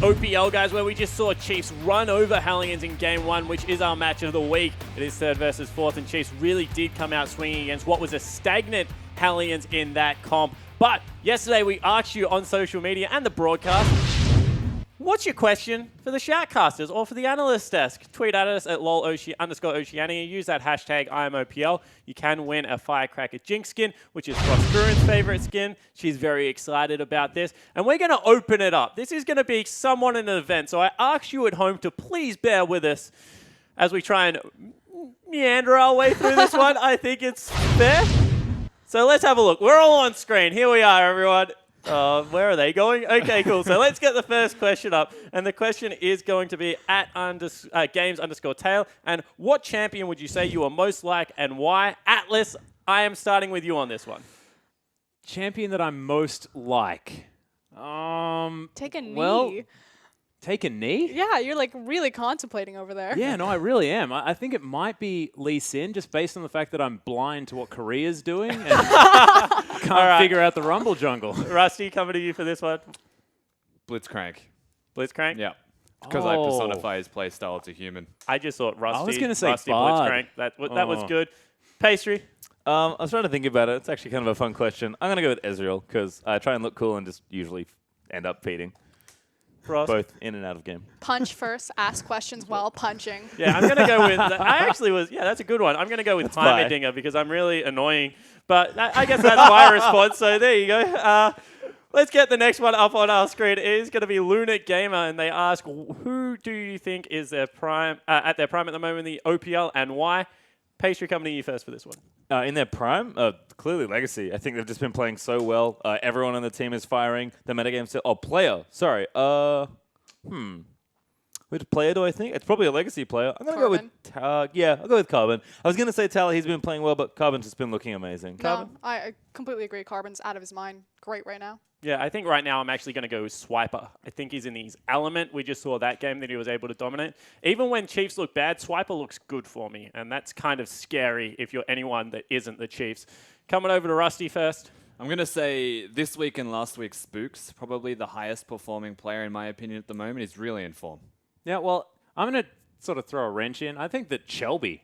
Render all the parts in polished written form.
OPL, guys, where we just saw Chiefs run over Hellions in Game 1, which is our match of the week. It is 3rd versus 4th, and Chiefs really did come out swinging against what was a stagnant Hellions in that comp. But yesterday we asked you on social media and the broadcast, what's your question for the Shoutcasters or for the Analyst desk? Tweet at us at _Oceania. Use that hashtag IamOPL. You can win a Firecracker Jinx skin, which is Frostburin's favorite skin. She's very excited about this. And we're going to open it up. This is going to be somewhat an event. So I ask you at home to please bear with us as we try and meander our way through this one. I think it's fair. So let's have a look. We're all on screen. Here we are, everyone. Where are they going? Okay, cool. So let's get the first question up. And the question is going to be at games_tail. And what champion would you say you are most like and why? Atlas, I am starting with you on this one. Champion that I'm most like. Take a knee. Well, take a knee? Yeah, you're like really contemplating over there. Yeah, no, I really am. I think it might be Lee Sin, just based on the fact that I'm blind to what Korea's doing and can't figure out the Rumble jungle. Rusty, coming to you for this one. Blitzcrank. Blitzcrank? Yeah. Because I personify his playstyle to human. I just thought Rusty. I was going to say Rusty Bard. Blitzcrank. That was good. Pastry? I was trying to think about it. It's actually kind of a fun question. I'm going to go with Ezreal because I try and look cool and just usually end up feeding. Frost? Both in and out of game. Punch first, ask questions while punching. Yeah, I'm going to go with... that's a good one. I'm going to go with Heimerdinger because I'm really annoying. But I guess that's my response, so there you go. Let's get the next one up on our screen. It is going to be Lunar Gamer, and they ask, who do you think is their prime at their prime at the moment in the OPL, and why? Pastry, coming to you first for this one. In their prime, clearly Legacy. I think they've just been playing so well. Everyone on the team is firing. The metagame still... Oh, player. Sorry. Which player do I think? It's probably a Legacy player. I'm going to go with... I'll go with Carbon. I was going to say Tala. He's been playing well, but Carbon's just been looking amazing. No, I completely agree. Carbon's out of his mind. Great right now. Yeah, I think right now I'm actually going to go with Swiper. I think he's in his element. We just saw that game that he was able to dominate. Even when Chiefs look bad, Swiper looks good for me, and that's kind of scary if you're anyone that isn't the Chiefs. Coming over to Rusty first. I'm going to say this week and last week Spooks, probably the highest performing player in my opinion at the moment, is really in form. Yeah, well, I'm going to sort of throw a wrench in. I think that Shelby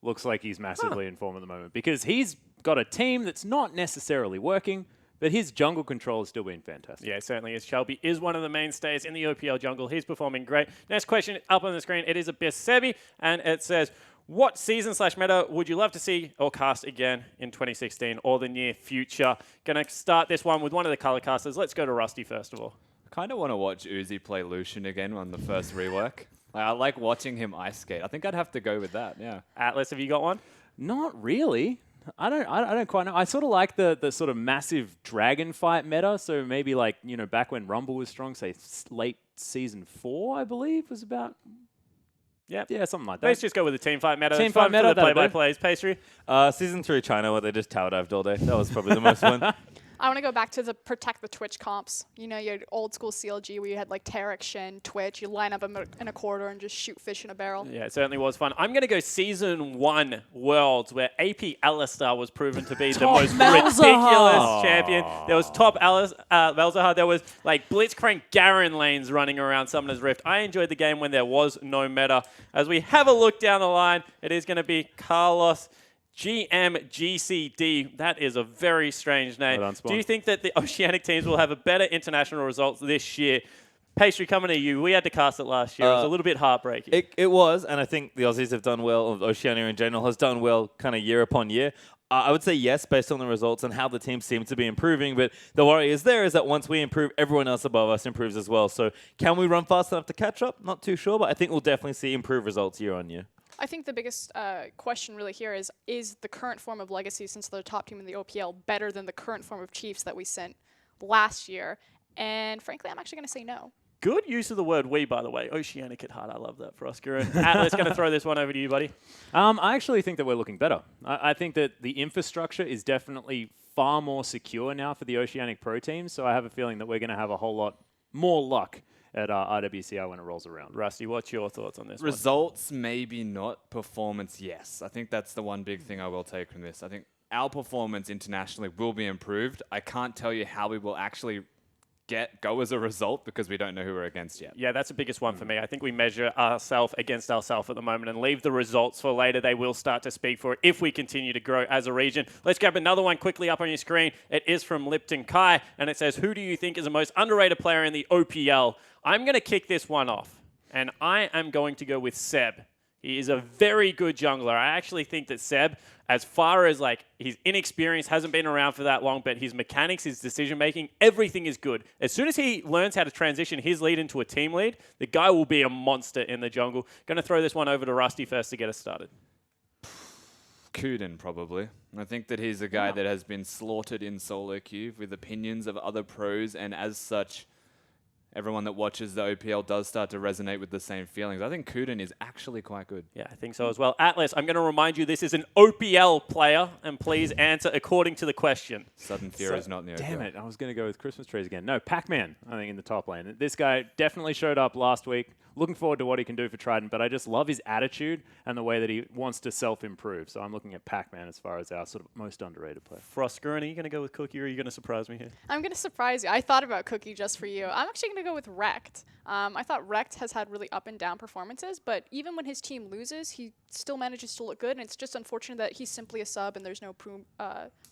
looks like he's massively in form at the moment because he's got a team that's not necessarily working, but his jungle control has still been fantastic. Yeah, certainly is. Shelby is one of the mainstays in the OPL jungle. He's performing great. Next question up on the screen. It is Abyss Sebi, and it says, what season/meta would you love to see or cast again in 2016 or the near future? Going to start this one with one of the color casters. Let's go to Rusty first of all. I kind of want to watch Uzi play Lucian again on the first rework. I like watching him ice skate. I think I'd have to go with that, yeah. Atlas, have you got one? Not really. I don't quite know. I sort of like the sort of massive dragon fight meta. So maybe like, back when Rumble was strong, say late season 4, I believe, was about. Yeah, something like that. Let's just go with the team fight meta. Team fight meta, for the play-by-plays. Pastry? Season 3 China, where they just tower dived all day. That was probably the most fun. I want to go back to the protect the Twitch comps. You had old school CLG where you had like Tarek, Shin, Twitch. You line up in a corridor and just shoot fish in a barrel. Yeah, it certainly was fun. I'm going to go Season 1 Worlds where AP Alistar was proven to be the most ridiculous champion. There was top Malzahar. There was like Blitzcrank Garen lanes running around Summoner's Rift. I enjoyed the game when there was no meta. As we have a look down the line, it is going to be Carlos GMGCD. That is a very strange name. Well done, Spawn. Do you think that the Oceanic teams will have a better international results this year? Pastry, coming to you. We had to cast it last year. It was a little bit heartbreaking. It was, and I think the Aussies have done well, or Oceania in general has done well kind of year upon year. I would say yes, based on the results and how the team seem to be improving. But the worry is that once we improve, everyone else above us improves as well. So can we run fast enough to catch up? Not too sure, but I think we'll definitely see improved results year on year. I think the biggest question really here is the current form of Legacy, since they're the top team in the OPL, better than the current form of Chiefs that we sent last year? And frankly, I'm actually going to say no. Good use of the word we, by the way. Oceanic at heart. I love that for Oscar. And Atlas, going to throw this one over to you, buddy. I actually think that we're looking better. I think that the infrastructure is definitely far more secure now for the Oceanic Pro teams, so I have a feeling that we're going to have a whole lot more luck at RWCR when it rolls around. Rusty, what's your thoughts on this Results, maybe not. Performance, yes. I think that's the one big thing I will take from this. I think our performance internationally will be improved. I can't tell you how we will actually go as a result because we don't know who we're against yet. Yeah, that's the biggest one for me. I think we measure ourselves against ourselves at the moment and leave the results for later. They will start to speak for it if we continue to grow as a region. Let's grab another one quickly up on your screen. It is from Lipton Kai, and it says, who do you think is the most underrated player in the OPL? I'm going to kick this one off, and I am going to go with Seb. He is a very good jungler. I actually think that Seb, as far as like his inexperience, hasn't been around for that long, but his mechanics, his decision-making, everything is good. As soon as he learns how to transition his lead into a team lead, the guy will be a monster in the jungle. Going to throw this one over to Rusty first to get us started. Kuden, probably. I think that he's a guy that has been slaughtered in solo queue with opinions of other pros, and as such, everyone that watches the OPL does start to resonate with the same feelings. I think Kuden is actually quite good. Yeah, I think so as well. Atlas, I'm going to remind you this is an OPL player, and please answer according to the question. Sudden Fear is not in the OPL. Damn it, I was going to go with Christmas trees again. No, Pac-Man, I think, in the top lane. This guy definitely showed up last week. Looking forward to what he can do for Trident, but I just love his attitude and the way that he wants to self-improve. So I'm looking at Pac-Man as far as our sort of most underrated player. Frostgurn, are you going to go with Cookie, or are you going to surprise me here? I'm going to surprise you. I thought about Cookie just for you. I'm actually going to go with Rekt. I thought Rekt has had really up and down performances, but even when his team loses, he still manages to look good, and it's just unfortunate that he's simply a sub and there's no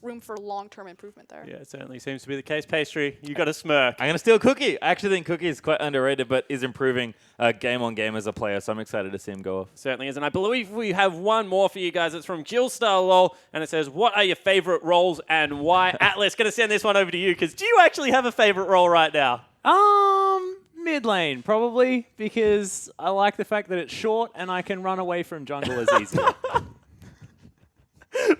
room for long-term improvement there. Yeah, it certainly seems to be the case. Pastry, you got a smirk. I'm going to steal Cookie. I actually think Cookie is quite underrated, but is improving game on game as a player, so I'm excited to see him go off. Certainly is, and I believe we have one more for you guys. It's from Jill Star Lol, and it says, what are your favorite roles and why? Atlas, going to send this one over to you, because do you actually have a favorite role right now? Mid lane, probably, because I like the fact that it's short and I can run away from junglers easily.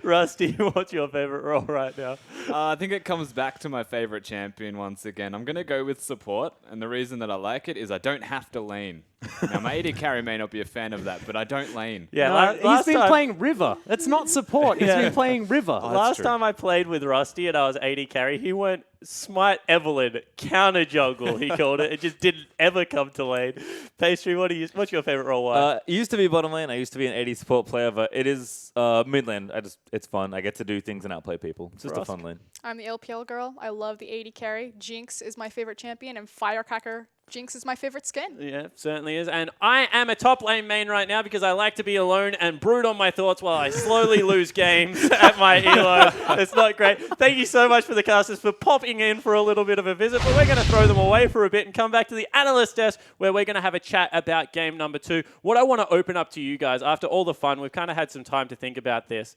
Rusty, what's your favorite role right now? I think it comes back to my favorite champion once again. I'm going to go with support, and the reason that I like it is I don't have to lane. Now, my AD carry may not be a fan of that, but I don't lane. Yeah, No, he's been playing River. That's not support. He's been playing River. Last time I played with Rusty and I was AD carry, he went Smite Evelyn, counter jungle, he called it. It just didn't ever come to lane. Pastry, what's your favorite role? It used to be bottom lane. I used to be an AD support player, but it is mid lane. It's fun. I get to do things and outplay people. It's just a fun lane. I'm the LPL girl. I love the AD carry. Jinx is my favorite champion, and Firecracker Jinx is my favorite skin. Yeah, certainly is. And I am a top lane main right now because I like to be alone and brood on my thoughts while I slowly lose games at my elo. It's not great. Thank you so much for the casters for popping in for a little bit of a visit, but we're going to throw them away for a bit and come back to the analyst desk where we're going to have a chat about game number 2. What I want to open up to you guys, after all the fun, we've kind of had some time to think about this.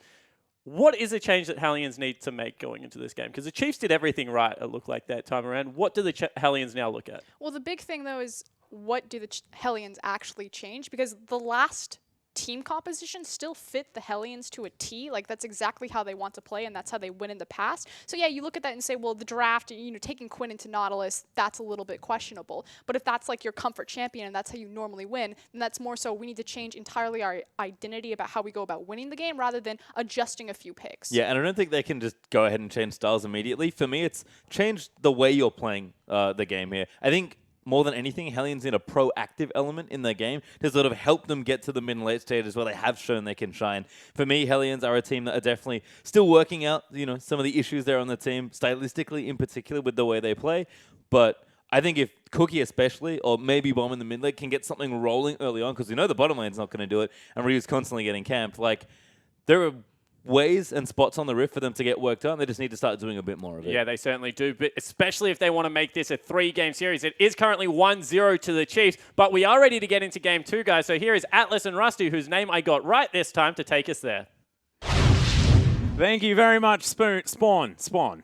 What is a change that Hellions need to make going into this game? Because the Chiefs did everything right, it looked like, that time around. What do the Hellions now look at? Well, the big thing, though, is what do the Hellions actually change? Because the last team composition still fit the Hellions to a T. Like, that's exactly how they want to play, and that's how they win in the past. So, yeah, you look at that and say, well, the draft, taking Quinn into Nautilus, that's a little bit questionable. But if that's, like, your comfort champion and that's how you normally win, then that's more so we need to change entirely our identity about how we go about winning the game rather than adjusting a few picks. Yeah, and I don't think they can just go ahead and change styles immediately. For me, it's changed the way you're playing the game here. I think more than anything, Hellions need a proactive element in their game to sort of help them get to the mid and late stages where they have shown they can shine. For me, Hellions are a team that are definitely still working out, some of the issues there on the team, stylistically in particular with the way they play. But I think if Cookie especially, or maybe Bomb in the mid lane, can get something rolling early on, because we know the bottom lane's not going to do it, and Ryu's constantly getting camped, there are ways and spots on the Rift for them to get work done. They just need to start doing a bit more of it. Yeah, they certainly do, but especially if they want to make this a 3-game series. It is currently 1-0 to the Chiefs, but we are ready to get into game 2, guys. So here is Atlas and Rusty, whose name I got right this time, to take us there. Thank you very much, Spawn. Spound.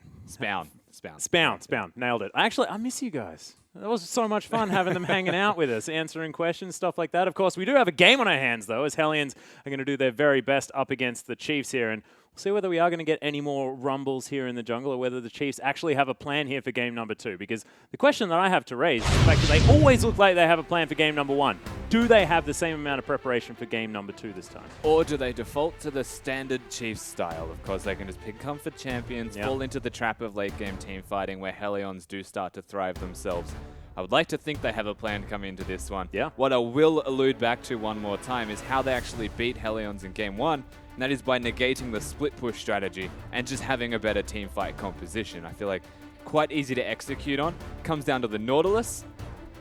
Nailed it. Actually, I miss you guys. That was so much fun having them hanging out with us, answering questions, stuff like that. Of course, we do have a game on our hands, though, as Hellions are going to do their very best up against the Chiefs here. And we'll see whether we are going to get any more rumbles here in the jungle or whether the Chiefs actually have a plan here for game number 2. Because the question that I have to raise is the fact that they always look like they have a plan for game number 1. Do they have the same amount of preparation for game number 2 this time? Or do they default to the standard Chiefs style? Of course, they can just pick comfort champions, fall into the trap of late-game team fighting where Hellions do start to thrive themselves. I would like to think they have a plan coming into this one. Yeah. What I will allude back to one more time is how they actually beat Hellions in Game 1, and that is by negating the split push strategy and just having a better team fight composition. I feel like quite easy to execute on. Comes down to the Nautilus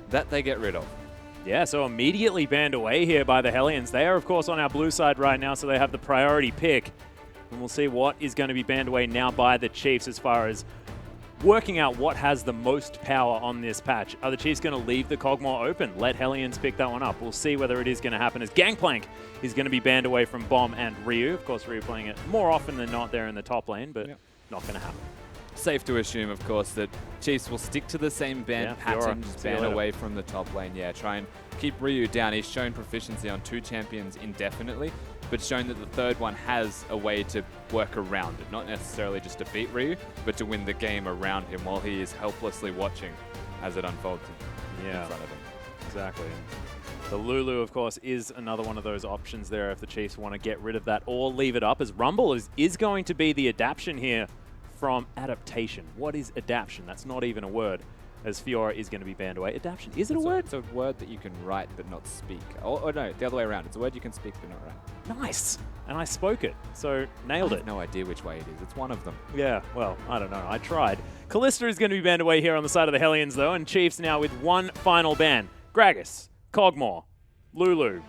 that they get rid of. Yeah, so immediately banned away here by the Hellions. They are, of course, on our blue side right now, so they have the priority pick. And we'll see what is going to be banned away now by the Chiefs as far as working out what has the most power on this patch. Are the Chiefs going to leave the Cogmore open? Let Hellions pick that one up. We'll see whether it is going to happen as Gangplank is going to be banned away from Bomb and Ryu. Of course, Ryu playing it more often than not there in the top lane, but not going to happen. Safe to assume, of course, that Chiefs will stick to the same ban pattern, just ban away from the top lane. Yeah, try and keep Ryu down. He's shown proficiency on 2 champions indefinitely, but shown that the third one has a way to work around it. Not necessarily just to beat Ryu, but to win the game around him while he is helplessly watching as it unfolds in front of him. Exactly. The Lulu, of course, is another one of those options there if the Chiefs want to get rid of that or leave it up, as Rumble is going to be the adaptation here from adaptation. What is adaptation? That's not even a word, as Fiora is going to be banned away. Adaptation, is it a word? It's a word that you can write but not speak. Or no, the other way around. It's a word you can speak but not write. Nice. And I spoke it, so nailed I it. have no idea which way it is. It's one of them. Yeah, well, I don't know. I tried. Callista is going to be banned away here on the side of the Hellions, though, and Chiefs now with one final ban. Gragas, Cogmore, Lulu.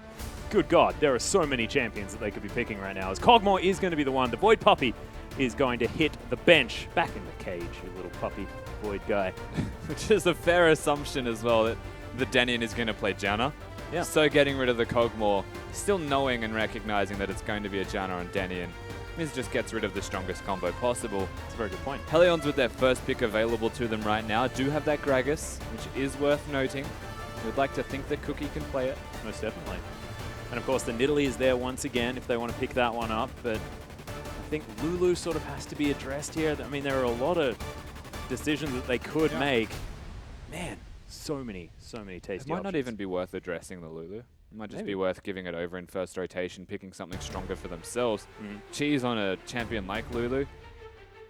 Good God, there are so many champions that they could be picking right now, as Cogmore is going to be the one. The Void Puppy is going to hit the bench. Back in the cage, you little puppy Void guy. Which is a fair assumption as well, that the Denian is going to play Janna. Yeah. So getting rid of the Cogmore, still knowing and recognizing that it's going to be a Janna on Denian, Miz just gets rid of the strongest combo possible. That's a very good point. Hellions, with their first pick available to them right now, do have that Gragas, which is worth noting. We'd like to think that Cookie can play it. Most definitely. And of course, the Nidalee is there once again if they want to pick that one up, but I think Lulu sort of has to be addressed here. I mean, there are a lot of decisions that they could make. Man, so many tasty It might not options. even be worth addressing the Lulu. It might just be worth giving it over in first rotation, picking something stronger for themselves. Cheese on a champion like Lulu.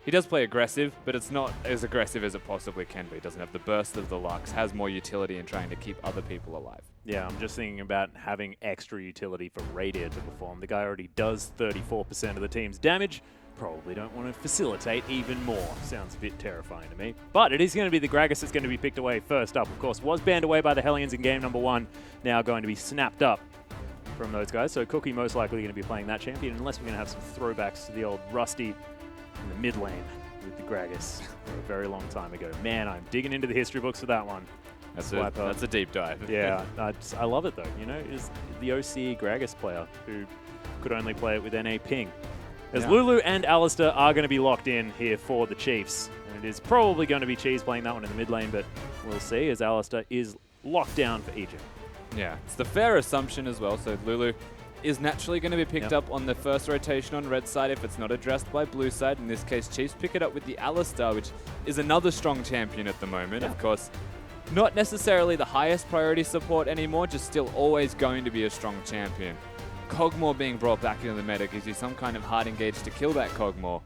He does play aggressive, but it's not as aggressive as it possibly can be. It doesn't have the burst of the Lux, has more utility in trying to keep other people alive. Yeah, I'm just thinking about having extra utility for Radiant to perform. The guy already does 34% of the team's damage. Probably don't want to facilitate even more. Sounds a bit terrifying to me. But it is going to be the Gragas that's going to be picked away first up. Of course, was banned away by the Hellions in game number 1. Now going to be snapped up from those guys. So Cookie most likely going to be playing that champion, unless we're going to have some throwbacks to the old Rusty in the mid lane with the Gragas for a very long time ago. Man, I'm digging into the history books for that one. That's a deep dive. Yeah, I love it though. You know, is the OC Gragas player who could only play it with NA ping. As Lulu and Alistair are going to be locked in here for the Chiefs. And it is probably going to be Cheese playing that one in the mid lane, but we'll see as Alistair is locked down for Egypt. Yeah, it's the fair assumption as well. So Lulu is naturally going to be picked up on the first rotation on red side if it's not addressed by blue side. In this case, Chiefs pick it up with the Alistair, which is another strong champion at the moment. Of course, not necessarily the highest priority support anymore, just still always going to be a strong champion. Cogmore being brought back into the meta gives you some kind of hard engage to kill that Cogmore.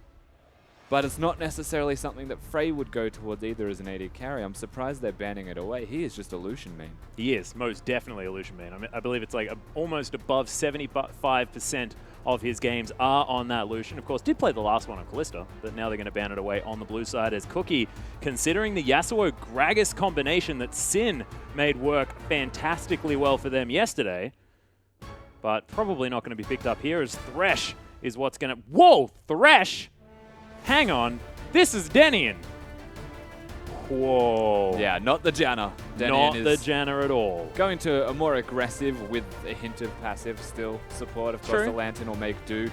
But it's not necessarily something that Frey would go towards either as an AD carry. I'm surprised they're banning it away. He is just a Lucian main. He is, most definitely a Lucian main. I mean, I believe it's like almost above 75% of his games are on that Lucian. Of course, did play the last one on Callista, but now they're going to ban it away on the blue side as Cookie, considering the Yasuo-Gragas combination that Sin made work fantastically well for them yesterday, but probably not going to be picked up here as Thresh is what's going to... Whoa! Thresh! Hang on. This is Denian. Whoa. Yeah, not the Janna. Not the Janna at all. Going to a more aggressive with a hint of passive still support. Of course, the Lantern will make do.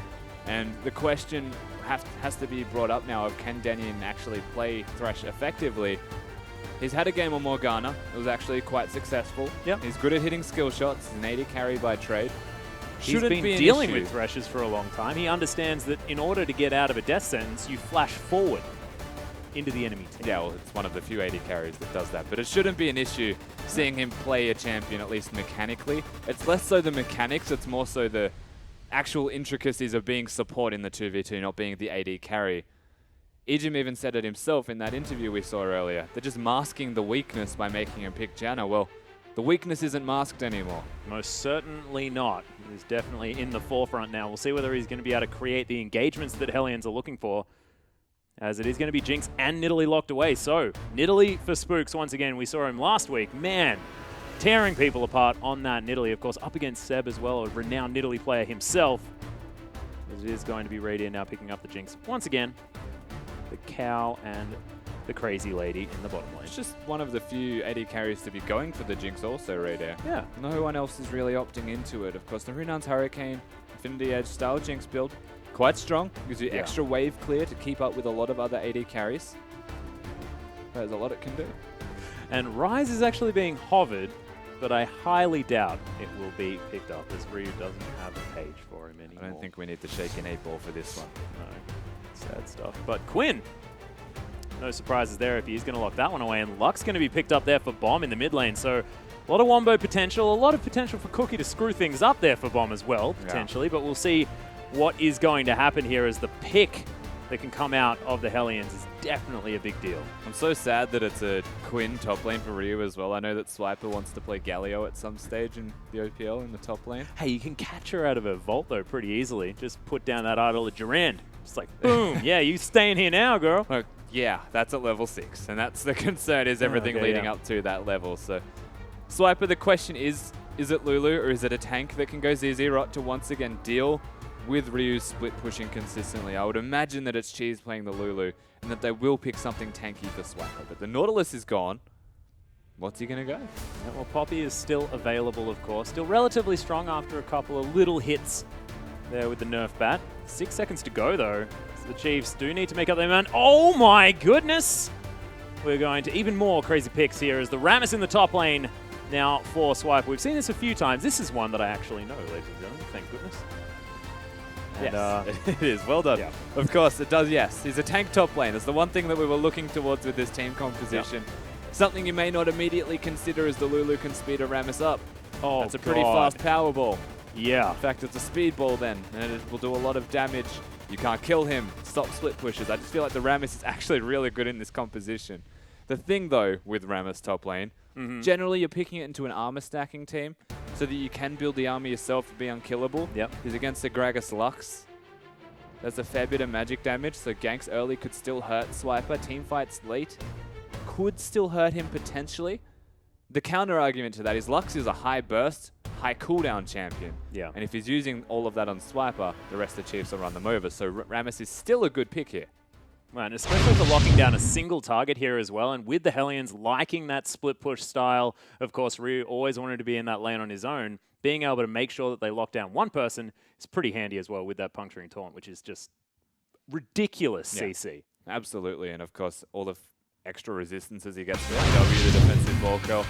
And the question has to be brought up now of can Denian actually play Thresh effectively? He's had a game on Morgana. It was actually quite successful. Yep. He's good at hitting skill shots. He's an AD carry by trade. He's been dealing with Threshes for a long time. He understands that in order to get out of a death sentence, you flash forward into the enemy team. Yeah, well, it's one of the few AD carries that does that. But it shouldn't be an issue seeing him play a champion, at least mechanically. It's less so the mechanics, it's more so the actual intricacies of being support in the 2v2, not being the AD carry. Ejim even said it himself in that interview we saw earlier. They're just masking the weakness by making him pick Janna. Well, the weakness isn't masked anymore. Most certainly not. He's definitely in the forefront now. We'll see whether he's going to be able to create the engagements that Hellions are looking for. as it is going to be Jinx and Nidalee locked away. So, Nidalee for Spooks once again. We saw him last week. Man, tearing people apart on that Nidalee. Of course, up against Seb as well, a renowned Nidalee player himself. It is going to be Radiant now picking up the Jinx once again. The cow and the crazy lady in the bottom lane. It's just one of the few AD carries to be going for the Jinx also right there. Yeah. No one else is really opting into it. Of course, the Renown's Hurricane, Infinity Edge style Jinx build, quite strong. Gives you extra wave clear to keep up with a lot of other AD carries. There's a lot it can do. And Ryze is actually being hovered, but I highly doubt it will be picked up as Ryu doesn't have a page for him anymore. I don't think we need to shake an 8-ball for this one. No, sad stuff. But Quinn, no surprises there if he's going to lock that one away. And Luck's going to be picked up there for Bomb in the mid lane. So a lot of wombo potential, a lot of potential for Cookie to screw things up there for Bomb as well, potentially. But we'll see what is going to happen here as the pick that can come out of the Hellions is definitely a big deal. I'm so sad that it's a Quinn top lane for Ryu as well. I know that Swiper wants to play Galio at some stage in the OPL in the top lane. Hey, you can catch her out of her vault, though, pretty easily. Just put down that idol of Durand. Just like, boom, yeah, you staying here now, girl. Look, yeah, that's at level 6, and that's the concern is everything leading up to that level. So, Swiper, the question is it Lulu or is it a tank that can go ZZ Rot to once again deal with Ryu split pushing consistently? I would imagine that it's Cheese playing the Lulu and that they will pick something tanky for Swiper. But the Nautilus is gone. What's he going to go? Yeah, well, Poppy is still available, of course. Still relatively strong after a couple of little hits there with the Nerf bat. 6 seconds to go, though. So the Chiefs do need to make up their mind. Oh, my goodness! We're going to even more crazy picks here as the Rammus in the top lane now for Swiper. We've seen this a few times. This is one that I actually know, ladies and gentlemen. Thank goodness. And, Yes, it is. Well done. Yeah. Of course, it does, yes. He's a tank top lane. It's the one thing that we were looking towards with this team composition. Something you may not immediately consider is the Lulu can speed a Rammus up. Oh, That's a pretty God. fast power ball. Yeah. In fact, it's a speed ball then, and it will do a lot of damage. You can't kill him. Stop split pushes. I just feel like the Rammus is actually really good in this composition. The thing, though, with Rammus top lane, generally you're picking it into an armor stacking team so that you can build the armor yourself to be unkillable. Yep. He's against the Gragas Lux. That's a fair bit of magic damage, so ganks early could still hurt Swiper. Team fights late could still hurt him potentially. The counter argument to that is Lux is a high burst, high cooldown champion. Yeah. And if he's using all of that on Swiper, the rest of the Chiefs will run them over. So Rammus is still a good pick here. Man, especially for locking down a single target here as well. And with the Hellions liking that split push style, of course, Ryu always wanted to be in that lane on his own. Being able to make sure that they lock down one person is pretty handy as well with that puncturing taunt, which is just ridiculous CC. Absolutely. And of course, all the extra resistances he gets from W, the defensive ball kill.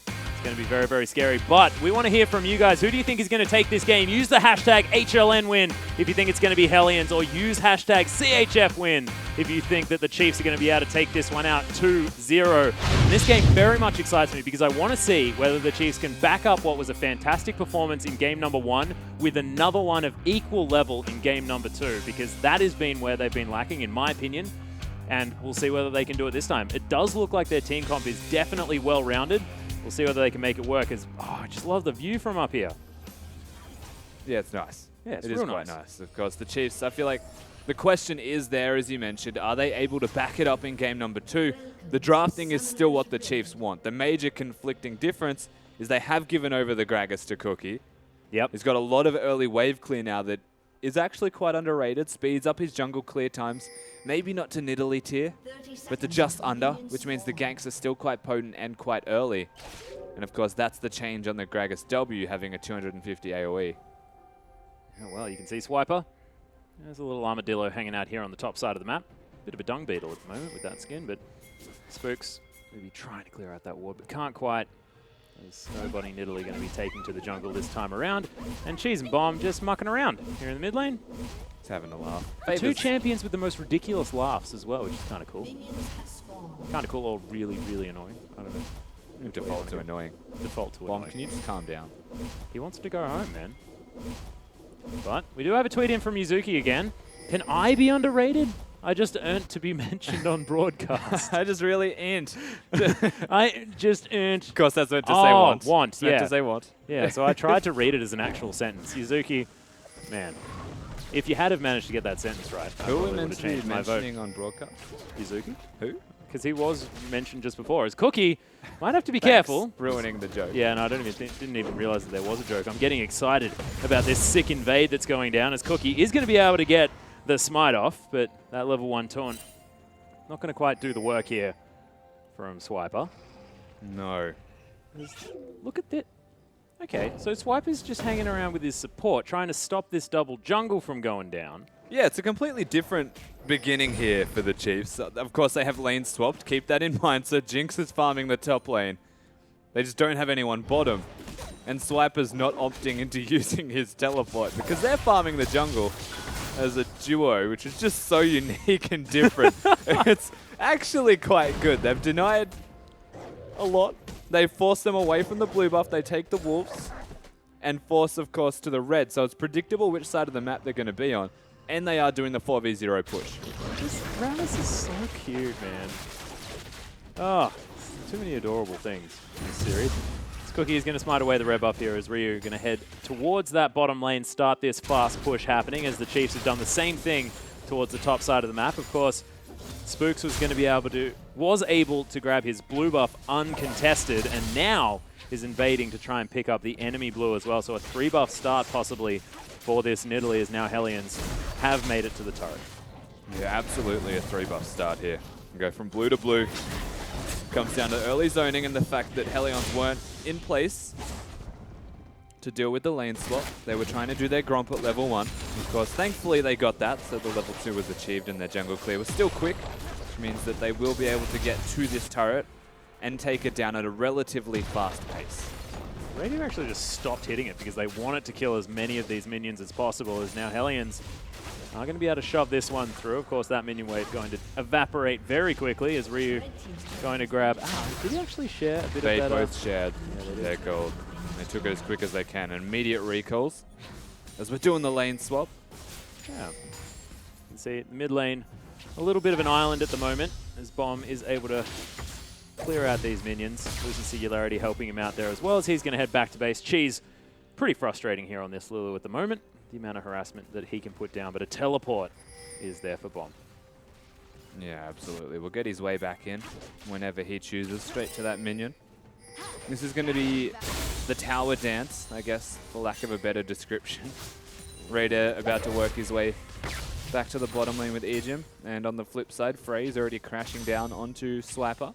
It's going to be very, very scary. But we want to hear from you guys. Who do you think is going to take this game? Use the hashtag HLNWin if you think it's going to be Hellions, or use hashtag CHFWin if you think that the Chiefs are going to be able to take this one out 2-0. And this game very much excites me because I want to see whether the Chiefs can back up what was a fantastic performance in game number 1 with another one of equal level in game number 2, because that has been where they've been lacking, in my opinion. And we'll see whether they can do it this time. It does look like their team comp is definitely well-rounded. We'll see whether they can make it work. I just love the view from up here. Yeah, it's nice. Yeah, it's it is real quite nice. nice. Of course, the Chiefs, I feel like the question is there, as you mentioned, are they able to back it up in game number 2? The drafting is still what the Chiefs want. The major conflicting difference is they have given over the Gragas to Cookie. Yep. He's got a lot of early wave clear now that is actually quite underrated. Speeds up his jungle clear times. Maybe not to Nidalee tier, but to just under, which means the ganks are still quite potent and quite early. And of course, that's the change on the Gragas W, having a 250 AoE. Oh, well, you can see Swiper. There's a little armadillo hanging out here on the top side of the map. Bit of a dung beetle at the moment with that skin, but Spooks maybe trying to clear out that ward, but can't quite. There's nobody Nidalee going to be taking to the jungle this time around. And Cheese and Bomb just mucking around here in the mid lane. He's having a laugh. Two champions with the most ridiculous laughs as well, which is kind of cool. Kind of cool or really, really annoying. I don't know. Default to annoying. Default to Bomb, annoying. can you just calm down? He wants to go home, man. But we do have a tweet in from Yuzuki again. Can I be underrated? I just earned to be mentioned on broadcast. I just really ain't. I just earned. Of course, that's meant to say want. Want, It's meant yeah. to say want. Yeah, so I tried to read it as an actual sentence. Yuzuki, man. If you had have managed to get that sentence right, I Who are we probably would meant have to be changed my vote. mentioning on broadcast? Yuzuki? Who? Because he was mentioned just before. As Cookie, might have to be Thanks. careful. Ruining the joke. Yeah, no, I didn't even realize that there was a joke. I'm getting excited about this sick invade that's going down, as Cookie is going to be able to get the smite off, but that level 1 taunt not going to quite do the work here from Swiper. No. Look at that. Okay, so Swiper's just hanging around with his support, trying to stop this double jungle from going down. Yeah, it's a completely different beginning here for the Chiefs. Of course, they have lane swapped. Keep that in mind. So Jinx is farming the top lane. They just don't have anyone bottom. And Swiper's not opting into using his teleport because they're farming the jungle as a duo, which is just so unique and different. It's actually quite good. They've denied a lot. They force them away from the blue buff. They take the wolves and force, of course, to the red. So it's predictable which side of the map they're going to be on. And they are doing the 4v0 push. This Rammus is so cute, man. Oh, too many adorable things in this series. This Cookie is going to smite away the red buff here as Ryu going to head towards that bottom lane, start this fast push happening as the Chiefs have done the same thing towards the top side of the map. Of course, Spooks was able to grab his blue buff uncontested, and now is invading to try and pick up the enemy blue as well. So a 3-buff start possibly for this Nidalee as now Hellions have made it to the turret. Yeah, absolutely a 3-buff start here. We go from blue to blue. Comes down to early zoning and the fact that Hellions weren't in place to deal with the lane swap. They were trying to do their Gromp at level 1. Of course, thankfully they got that, so the level 2 was achieved and their jungle clear was still quick, which means that they will be able to get to this turret and take it down at a relatively fast pace. Radio actually just stopped hitting it because they wanted to kill as many of these minions as possible, as now Hellions are going to be able to shove this one through. Of course, that minion wave going to evaporate very quickly as Ryu going to grab... did he actually share a bit They of that? both shared their gold. They took it as quick as they can. Immediate recalls as we're doing the lane swap. Yeah. You can see mid lane, a little bit of an island at the moment as Bomb is able to clear out these minions. Losing Singularity helping him out there as well as he's going to head back to base. Cheese, pretty frustrating here on this Lulu at the moment. The amount of harassment that he can put down, but a teleport is there for Bomb. Yeah, absolutely. We'll get his way back in whenever he chooses, straight to that minion. This is going to be the tower dance, I guess, for lack of a better description. Raider about to work his way back to the bottom lane with Ejim, and on the flip side, Frey's already crashing down onto Swiper.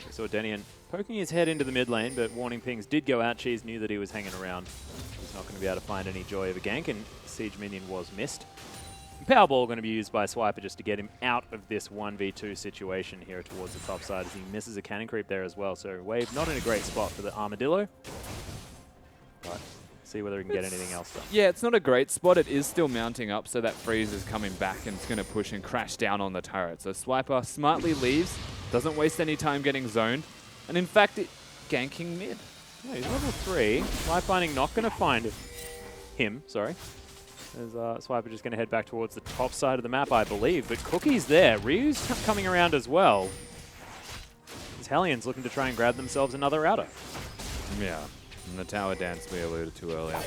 We saw Denian poking his head into the mid lane, but warning pings did go out. Cheese knew that he was hanging around. He's not going to be able to find any joy of a gank, and Siege minion was missed. And Powerball going to be used by Swiper just to get him out of this 1v2 situation here towards the top side as he misses a cannon creep there as well. So Wave not in a great spot for the Armadillo. But see whether he can get anything else done. Yeah, it's not a great spot. It is still mounting up, so that freeze is coming back and it's going to push and crash down on the turret. So Swiper smartly leaves, doesn't waste any time getting zoned, and in fact, ganking mid. Yeah, he's level 3. Life Binding not going to find him, sorry. As Swiper just going to head back towards the top side of the map, I believe. But Cookie's there. Ryu's coming around as well. These Hellions looking to try and grab themselves another outer. Yeah, and the tower dance we alluded to earlier.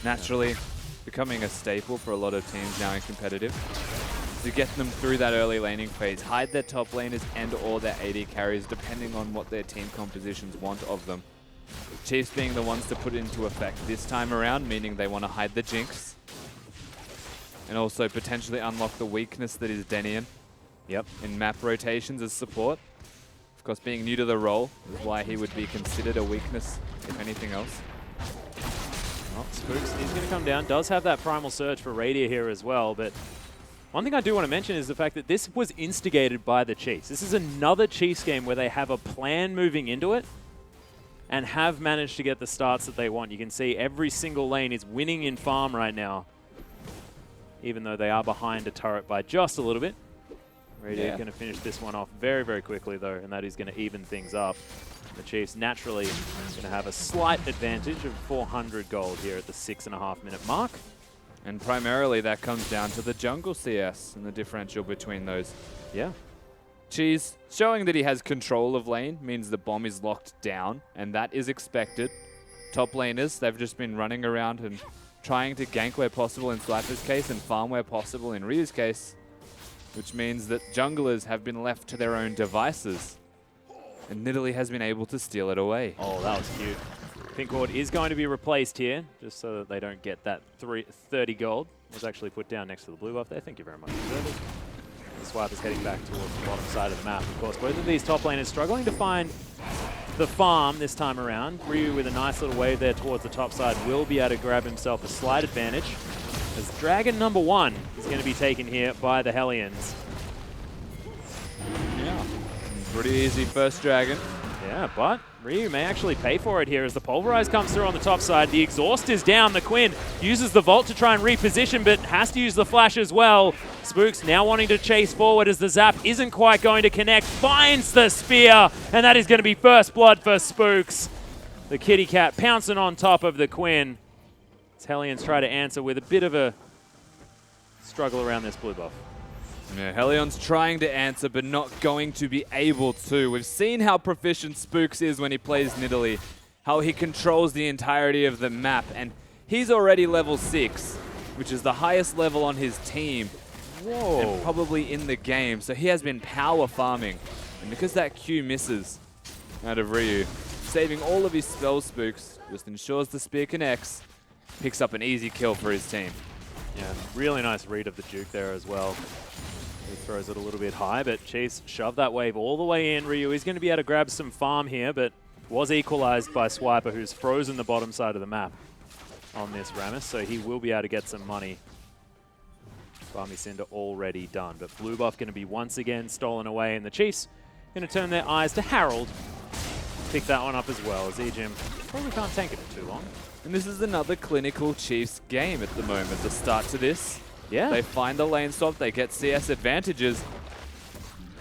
Naturally, becoming a staple for a lot of teams now in competitive. To get them through that early laning phase, hide their top laners and or their AD carries, depending on what their team compositions want of them. Chiefs being the ones to put it into effect this time around, meaning they want to hide the Jinx. And also potentially unlock the weakness that is Denian. Yep. In map rotations as support. Of course, being new to the role is why he would be considered a weakness, if anything else. Well, Spooks is going to come down. Does have that Primal Surge for Radiant here as well, but one thing I do want to mention is the fact that this was instigated by the Chiefs. This is another Chiefs game where they have a plan moving into it and have managed to get the starts that they want. You can see every single lane is winning in farm right now, even though they are behind a turret by just a little bit. Radiant going to finish this one off very, very quickly, though, and that is going to even things up. The Chiefs naturally going to have a slight advantage of 400 gold here at the 6.5-minute mark. And primarily that comes down to the jungle CS and the differential between those. Yeah. Cheese, showing that he has control of lane, means the bomb is locked down, and that is expected. Top laners, they've just been running around and trying to gank where possible in Swiper's case and farm where possible in Ryu's case, which means that junglers have been left to their own devices. And Nidalee has been able to steal it away. Oh, that was cute. Pink ward is going to be replaced here, just so that they don't get that 30 gold. It was actually put down next to the blue buff there. Thank you very much, Service. The Swiper's heading back towards the bottom side of the map. Of course, both of these top laners struggling to find the farm this time around. Ryu with a nice little wave there towards the top side will be able to grab himself a slight advantage, as Dragon number 1 is going to be taken here by the Hellions. Yeah. Pretty easy first Dragon. Yeah, but Ryu may actually pay for it here as the Pulverize comes through on the top side. The Exhaust is down. The Quinn uses the Vault to try and reposition, but has to use the Flash as well. Spooks now wanting to chase forward as the Zap isn't quite going to connect. Finds the Spear, and that is going to be first blood for Spooks. The Kitty Cat pouncing on top of the Quinn. As Hellions try to answer with a bit of a struggle around this blue buff. Yeah, Helion's trying to answer, but not going to be able to. We've seen how proficient Spooks is when he plays Nidalee, how he controls the entirety of the map, and he's already level 6, which is the highest level on his team. Whoa. And probably in the game, so he has been power farming. And because that Q misses out of Ryu, saving all of his spell Spooks just ensures the spear connects, picks up an easy kill for his team. Yeah, really nice read of the Duke there as well. He throws it a little bit high, but Chase shoved that wave all the way in. Ryu is going to be able to grab some farm here, but was equalized by Swiper, who's frozen the bottom side of the map on this Rammus, so he will be able to get some money. Barmy Cinder already done, but blue buff going to be once again stolen away, and the Chiefs going to turn their eyes to Harold. Pick that one up as well, as Ejim probably can't tank it for too long. And this is another clinical Chiefs game at the moment. The start to this, Yeah. they find the lane swap, they get CS advantages.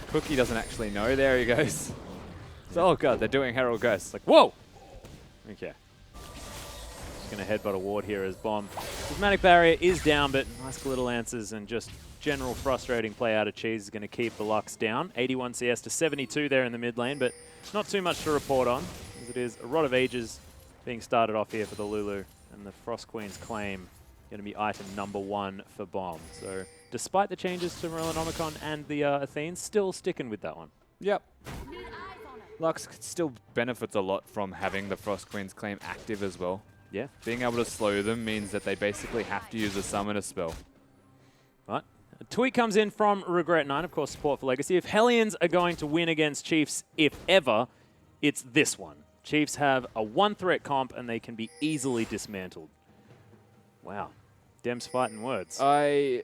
Cookie doesn't actually know. There he goes. So, oh god, they're doing Herald Ghost. Like, Whoa! Okay. Just going to headbutt a ward here as Bomb. Prismatic Barrier is down, but nice little answers and just general frustrating play out of Cheese is going to keep the Lux down. 81 CS to 72 there in the mid lane, but not too much to report on, as it is a Rod of Ages being started off here for the Lulu, and the Frost Queen's Claim going to be item number 1 for Bomb. So despite the changes to Morellonomicon and the Athene, still sticking with that one. yep. Lux still benefits a lot from having the Frost Queen's Claim active as well. Yeah. Being able to slow them means that they basically have to use a summoner spell. Right. A tweet comes in from Regret9, of course, support for Legacy. If Hellions are going to win against Chiefs, if ever, it's this one. Chiefs have a 1-threat comp, and they can be easily dismantled. Wow. Dem's fighting words. I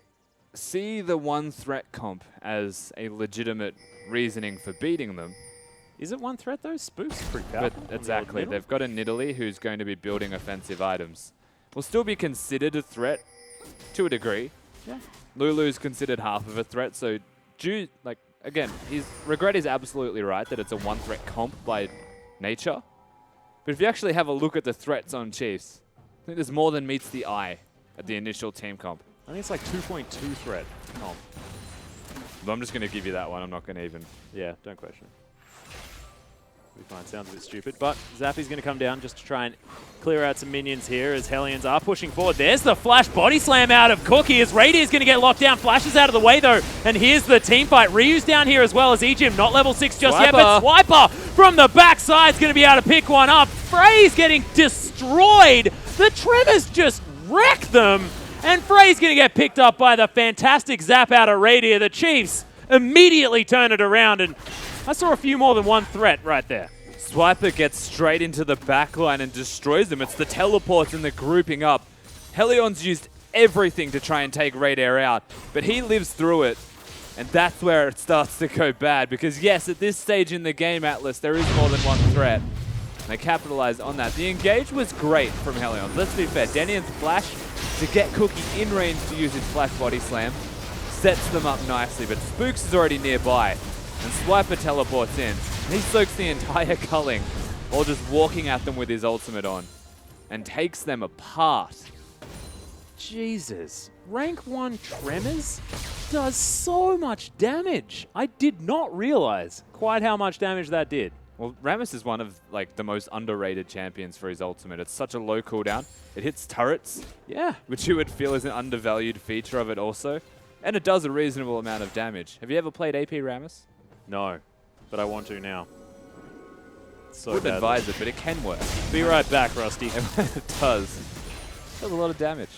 see the 1-threat comp as a legitimate reasoning for beating them. Is it 1 threat, though? Spook's pretty powerful. But exactly, they've got a Nidalee who's going to be building offensive items. Will still be considered a threat to a degree. Yeah. Lulu's considered half of a threat, so again, Regret is absolutely right that it's a 1-threat comp by nature. But if you actually have a look at the threats on Chiefs, I think there's more than meets the eye at the initial team comp. I think it's like 2.2 threat comp. But I'm just going to give you that one. I'm not going to even... Yeah, don't question it. We find sounds a bit stupid, but Zappy's going to come down just to try and clear out some minions here as Hellions are pushing forward. There's the flash body slam out of Cookie as Radier's going to get locked down. Flashes out of the way though, and here's the team fight. Ryu's down here as well as Ejim, not level 6 just yet, but Swiper from the backside is going to be able to pick one up. Frey's getting destroyed. The Tremors just wreck them, and Frey's going to get picked up by the fantastic zap out of Radier. The Chiefs immediately turn it around, and I saw a few more than 1 threat right there. Swiper gets straight into the backline and destroys them. It's the teleports and the grouping up. Helion's used everything to try and take Radair out, but he lives through it, and that's where it starts to go bad, because yes, at this stage in the game, Atlas, there is more than 1 threat. And they capitalized on that. The engage was great from Helion. Let's be fair. Denian's flash to get Cookie in range to use his flash body slam sets them up nicely, but Spooks is already nearby. And Swiper teleports in. And he soaks the entire culling while just walking at them with his ultimate on. And takes them apart. Jesus. Rank 1 Tremors does so much damage. I did not realize quite how much damage that did. Well, Rammus is one of like the most underrated champions for his ultimate. It's such a low cooldown. It hits turrets, Yeah. which you would feel is an undervalued feature of it also. And it does a reasonable amount of damage. Have you ever played AP Rammus? No, but I want to now. So Wouldn't badly. advise it, but it can work. Be right back, Rusty. It does. Does a lot of damage.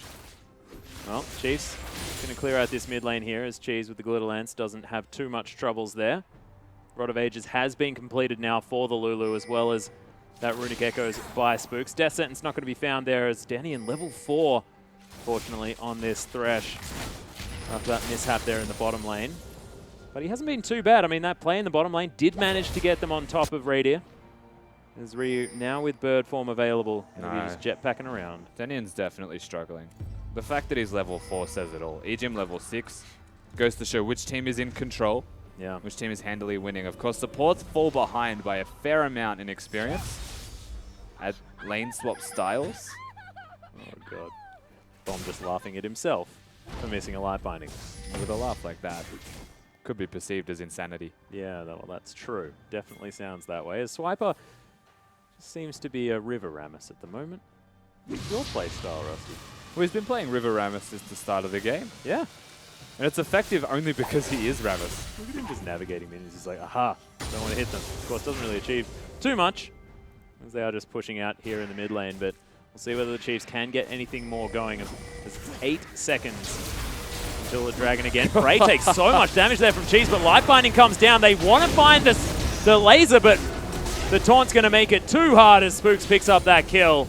Well, Chiefs going to clear out this mid lane here as Cheese with the Glitter Lance doesn't have too much troubles there. Rod of Ages has been completed now for the Lulu, as well as that Runic Echoes by Spooks. Death Sentence not going to be found there as Danny in level 4, fortunately, on this Thresh after that mishap there in the bottom lane. But he hasn't been too bad. I mean, that play in the bottom lane did manage to get them on top of Radier. As Ryu now with Bird form available, and No. he's just jetpacking around. Danian's definitely struggling. The fact that he's level 4 says it all. EGM level 6 goes to show which team is in control, Yeah. which team is handily winning. Of course, supports fall behind by a fair amount in experience at lane swap styles. Oh, God. Bomb just laughing at himself for missing a light binding. With a laugh like that, it could be perceived as insanity. Yeah, well, that's true. Definitely sounds that way. As Swiper just seems to be a River Rammus at the moment. What's your play style, Rusty? Well, he's been playing River Rammus since the start of the game. Yeah. And it's effective only because he is Rammus. Look at him just navigating minions. He's like, aha, don't want to hit them. Of course, doesn't really achieve too much, as they are just pushing out here in the mid lane. But we'll see whether the Chiefs can get anything more going. As it's 8 seconds until the Dragon again. Prey takes so much damage there from Chiefs, but Life Binding comes down. They want to find the laser, but the taunt's going to make it too hard as Spooks picks up that kill.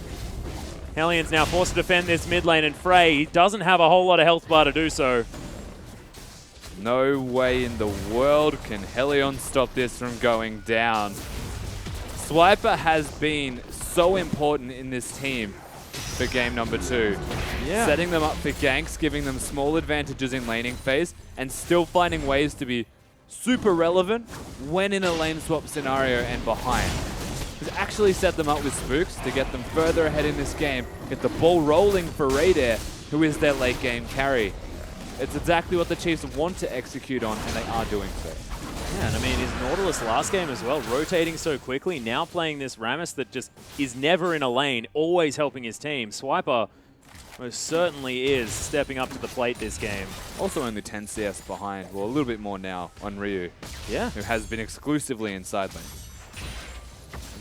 Hellions now forced to defend this mid lane, and Frey, he doesn't have a whole lot of health bar to do so. No way in the world can Helion stop this from going down. Swiper has been so important in this team for game number 2. Yeah. Setting them up for ganks, giving them small advantages in laning phase, and still finding ways to be super relevant when in a lane swap scenario and behind. He's actually set them up with Spooks to get them further ahead in this game, get the ball rolling for Radair, who is their late game carry. It's exactly what the Chiefs want to execute on, and they are doing so. Yeah, and I mean, his Nautilus last game as well, rotating so quickly, now playing this Rammus that just is never in a lane, always helping his team. Swiper most certainly is stepping up to the plate this game. Also only 10 CS behind, well a little bit more now on Ryu, Yeah. who has been exclusively in side lanes.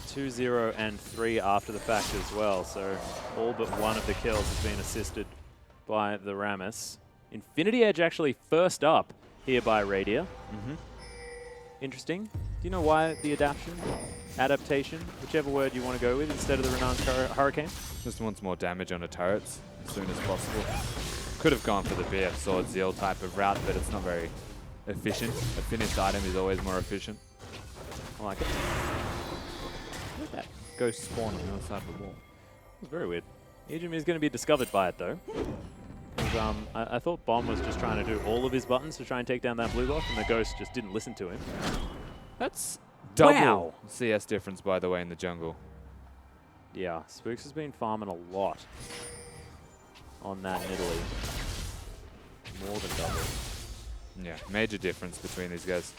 2-0 and 3 after the fact as well, so all but one of the kills has been assisted by the Rammus. Infinity Edge actually first up here by Radier. Interesting. Do you know why the adaptation, whichever word you want to go with, instead of the Renan's Hurricane? Just wants more damage on the turrets as soon as possible. Could have gone for the BF Sword Zeal type of route, but it's not very efficient. A finished item is always more efficient. I like it. Look at that ghost spawn on the other side of the wall. It's very weird. Ejim is going to be discovered by it, though. 'Cause, I thought Bomb was just trying to do all of his buttons to try and take down that blue buff, and the Ghost just didn't listen to him. That's double Wow. CS difference, by the way, in the jungle. Yeah, Spooks has been farming a lot on that in Italy. More than double. Yeah, major difference between these guys.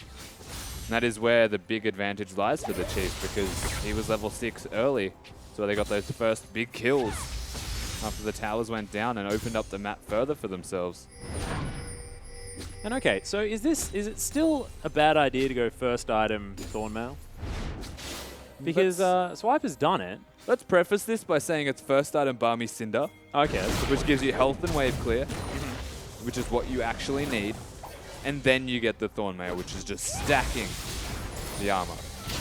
And that is where the big advantage lies for the Chiefs, because he was level 6 early, so they got those first big kills after the towers went down and opened up the map further for themselves. And okay, so is it still a bad idea to go first item Thornmail? Because Swiper's done it. Let's preface this by saying it's first item Balmy Cinder, Okay, which gives you health and wave clear, which is what you actually need. And then you get the Thornmail, which is just stacking the armor.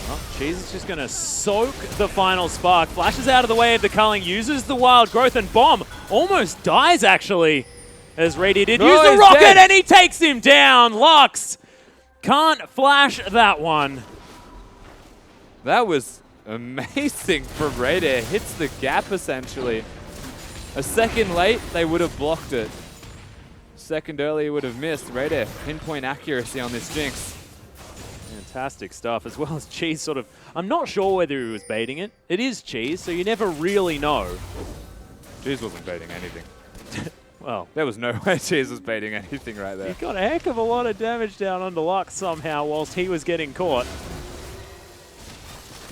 well, Cheese is just going to soak the final spark. Flashes out of the way of the culling, uses the wild growth, and Bomb almost dies, actually, as Radier did. No, Use the he's rocket, dead. and he takes him down. Lux can't flash that one. That was amazing from Radair. Hits the gap, essentially. A second late, they would have blocked it. Second early, would have missed. Radair, pinpoint accuracy on this Jinx. Fantastic stuff, as well as Cheese sort of... I'm not sure whether he was baiting it. It is Cheese, so you never really know. Cheese wasn't baiting anything. Well, There was no way Cheese was baiting anything right there. he got a heck of a lot of damage down onto Lux somehow whilst he was getting caught.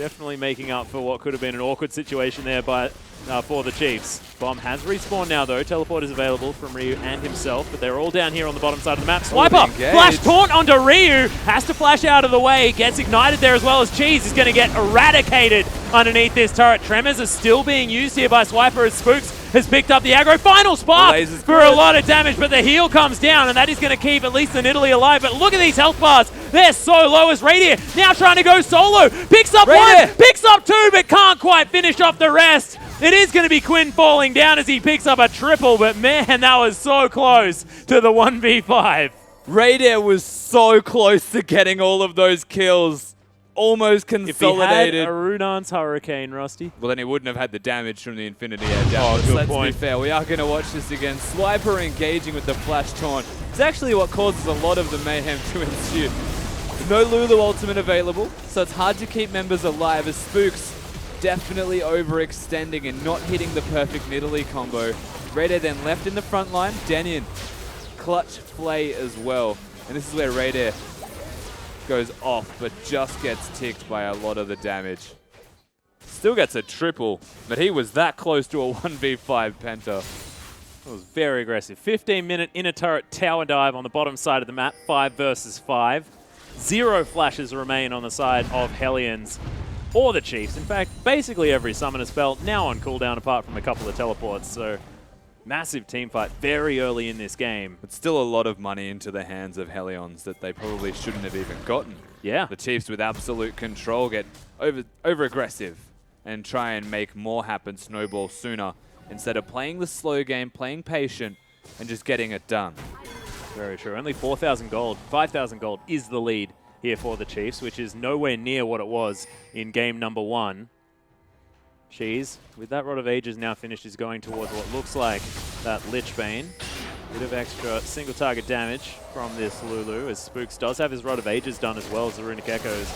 Definitely making up for what could have been an awkward situation there for the Chiefs. Bomb has respawned now, though. Teleport is available from Ryu and himself, but they're all down here on the bottom side of the map. Swiper! Flash taunt onto Ryu! Has to flash out of the way. Gets ignited there as well as Cheese is going to get eradicated underneath this turret. Tremors are still being used here by Swiper as Spooks has picked up the aggro. Final spark for a lot of damage, but the heal comes down, and that is going to keep at least the Nidalee alive. But look at these health bars. They're so low as Radier now trying to go solo. Picks up one, picks up two, but can't quite finish off the rest. It is going to be Quinn falling down as he picks up a triple, but man, that was so close to the 1v5. Radier was so close to getting all of those kills. Almost consolidated. If he had a Runan's Hurricane, Rusty. Well, then he wouldn't have had the damage from the Infinity Edge. Good Let's be fair. We are going to watch this again. Swiper engaging with the Flash Taunt. It's actually what causes a lot of the mayhem to ensue. No Lulu ultimate available, so it's hard to keep members alive as Spooks definitely overextending and not hitting the perfect Nidalee combo. Radier then left in the front line. Denian, clutch play as well. And this is where Radier goes off, but just gets ticked by a lot of the damage. Still gets a triple, but he was that close to a 1v5 Penta. It was very aggressive. 15-minute inner turret tower dive on the bottom side of the map, 5 versus 5. 0 flashes remain on the side of Hellions or the Chiefs. In fact, basically every summoner spell now on cooldown apart from a couple of teleports, so massive team fight very early in this game. But still a lot of money into the hands of Hellions that they probably shouldn't have even gotten. Yeah. The Chiefs with absolute control get over aggressive and try and make more happen, snowball sooner, instead of playing the slow game, playing patient, and just getting it done. Very true. Only 4,000 gold. 5,000 gold is the lead here for the Chiefs, which is nowhere near what it was in game number 1. Cheese, with that Rod of Ages now finished, is going towards what looks like that Lich Bane. Bit of extra single target damage from this Lulu, as Spooks does have his Rod of Ages done as well as the Runic Echoes.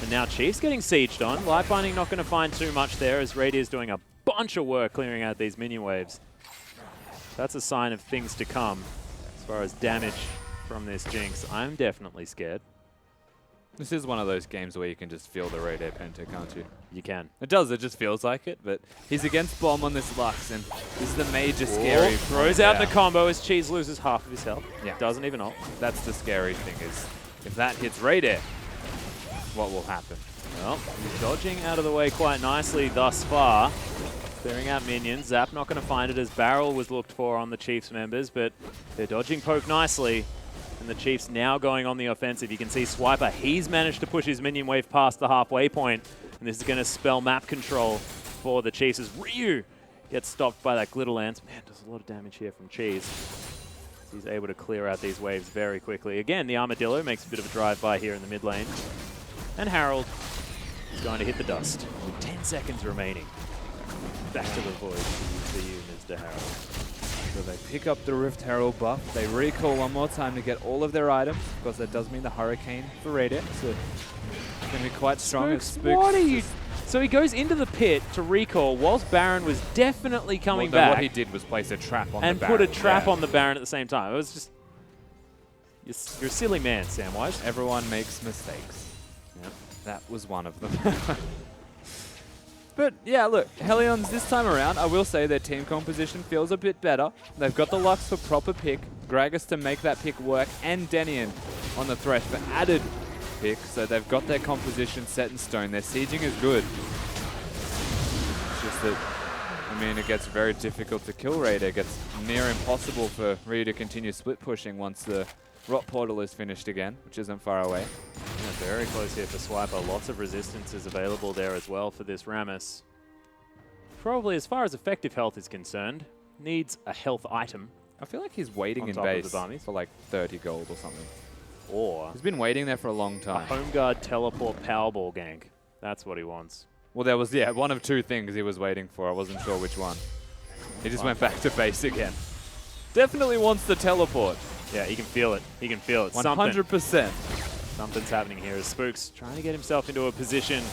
And now Chiefs getting sieged on. Life Binding not going to find too much there, as Radier's doing a bunch of work clearing out these minion waves. That's a sign of things to come as far as damage from this Jinx. I'm definitely scared. This is one of those games where you can just feel the Radier Penta, can't you? You can. It does, it just feels like it, but he's against Bomb on this Lux, and this is the major scary. Throws out the combo as Cheese loses half of his health. Yeah. Doesn't even ult. That's the scary thing, is if that hits Radier, what will happen? Well, he's dodging out of the way quite nicely thus far. Clearing out minions. Zap not going to find it as Barrel was looked for on the Chiefs members, but they're dodging poke nicely. And the Chiefs now going on the offensive. You can see Swiper, he's managed to push his minion wave past the halfway point. And this is going to spell map control for the Chiefs as Ryu gets stopped by that Glitter Lance. Man, does a lot of damage here from Cheese. He's able to clear out these waves very quickly. Again, the Armadillo makes a bit of a drive-by here in the mid lane. And Harold is going to hit the dust with 10 seconds remaining. Back to the void for you, Mr. Harold. So they pick up the Rift Herald buff. They recall one more time to get all of their items. Of course, that does mean the Hurricane for Radier. So it's going to be quite strong. What are you? So he goes into the pit to recall whilst Baron was definitely coming back. What he did was place a trap on the Baron. And put a trap on the Baron at the same time. It was just... You're a silly man, Samwise. Everyone makes mistakes. Yep. That was one of them. But yeah, look, Hellions this time around, I will say their team composition feels a bit better. They've got the Lux for proper pick, Gragas to make that pick work, and Denian on the Thresh for added pick. So they've got their composition set in stone. Their sieging is good. It's just that, I mean, it gets very difficult to kill Raider. It gets near impossible for Ryu to continue split pushing once the Rot Portal is finished again, which isn't far away. Yeah, very close here for Swiper. Lots of resistances available there as well for this Rammus. Probably, as far as effective health is concerned, needs a health item. I feel like he's waiting On in top of base the Barmies. for like 30 gold or something. Or He's been waiting there for a long a time. home guard teleport powerball gank. That's what he wants. Well, there was, yeah, one of two things he was waiting for. I wasn't sure which one. He just went back to base again. Definitely wants the teleport. Yeah, he can feel it. He can feel it. 100%. Something's happening here as Spooks trying to get himself into a position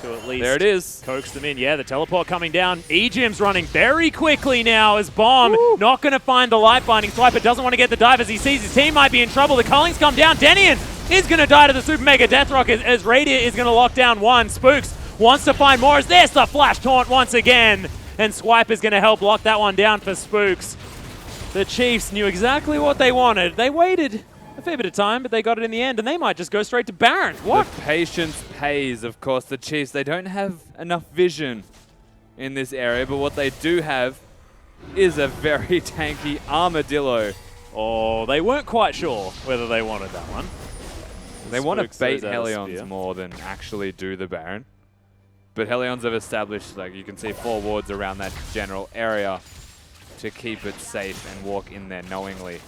to at least There it is. coax them in. Yeah, the teleport coming down. E-Jim's running very quickly now as Bomb not going to find the light binding. Swiper doesn't want to get the dive as he sees his team might be in trouble. The Cullings come down. Denian is going to die to the Super Mega Death Rock as Radier is going to lock down one. Spooks wants to find more. Is there's the flash taunt once again. And Swipe is going to help lock that one down for Spooks. The Chiefs knew exactly what they wanted. They waited a fair bit of time, but they got it in the end, and they might just go straight to Baron. What? The patience pays, of course. The Chiefs, they don't have enough vision in this area, but what they do have is a very tanky Armadillo. Oh, they weren't quite sure whether they wanted that one. They want to Spooks bait throws out a Hellions spear. more than actually do the Baron. But Hellions have established, like you can see, 4 wards around that general area to keep it safe and walk in there knowingly.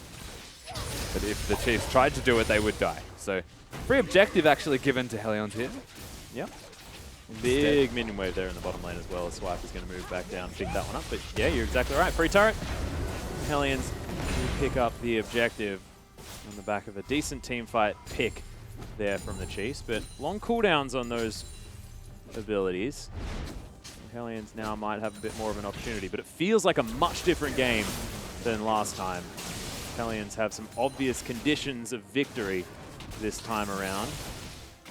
But if the Chiefs tried to do it, they would die. So, free objective actually given to Hellions here. Yep. Big minion wave there in the bottom lane as well. Swipe is going to move back down, pick that one up. But yeah, you're exactly right. Free turret. Hellions will pick up the objective on the back of a decent team fight pick there from the Chiefs. But long cooldowns on those abilities. Hellions now might have a bit more of an opportunity, but it feels like a much different game than last time. Hellions have some obvious conditions of victory this time around.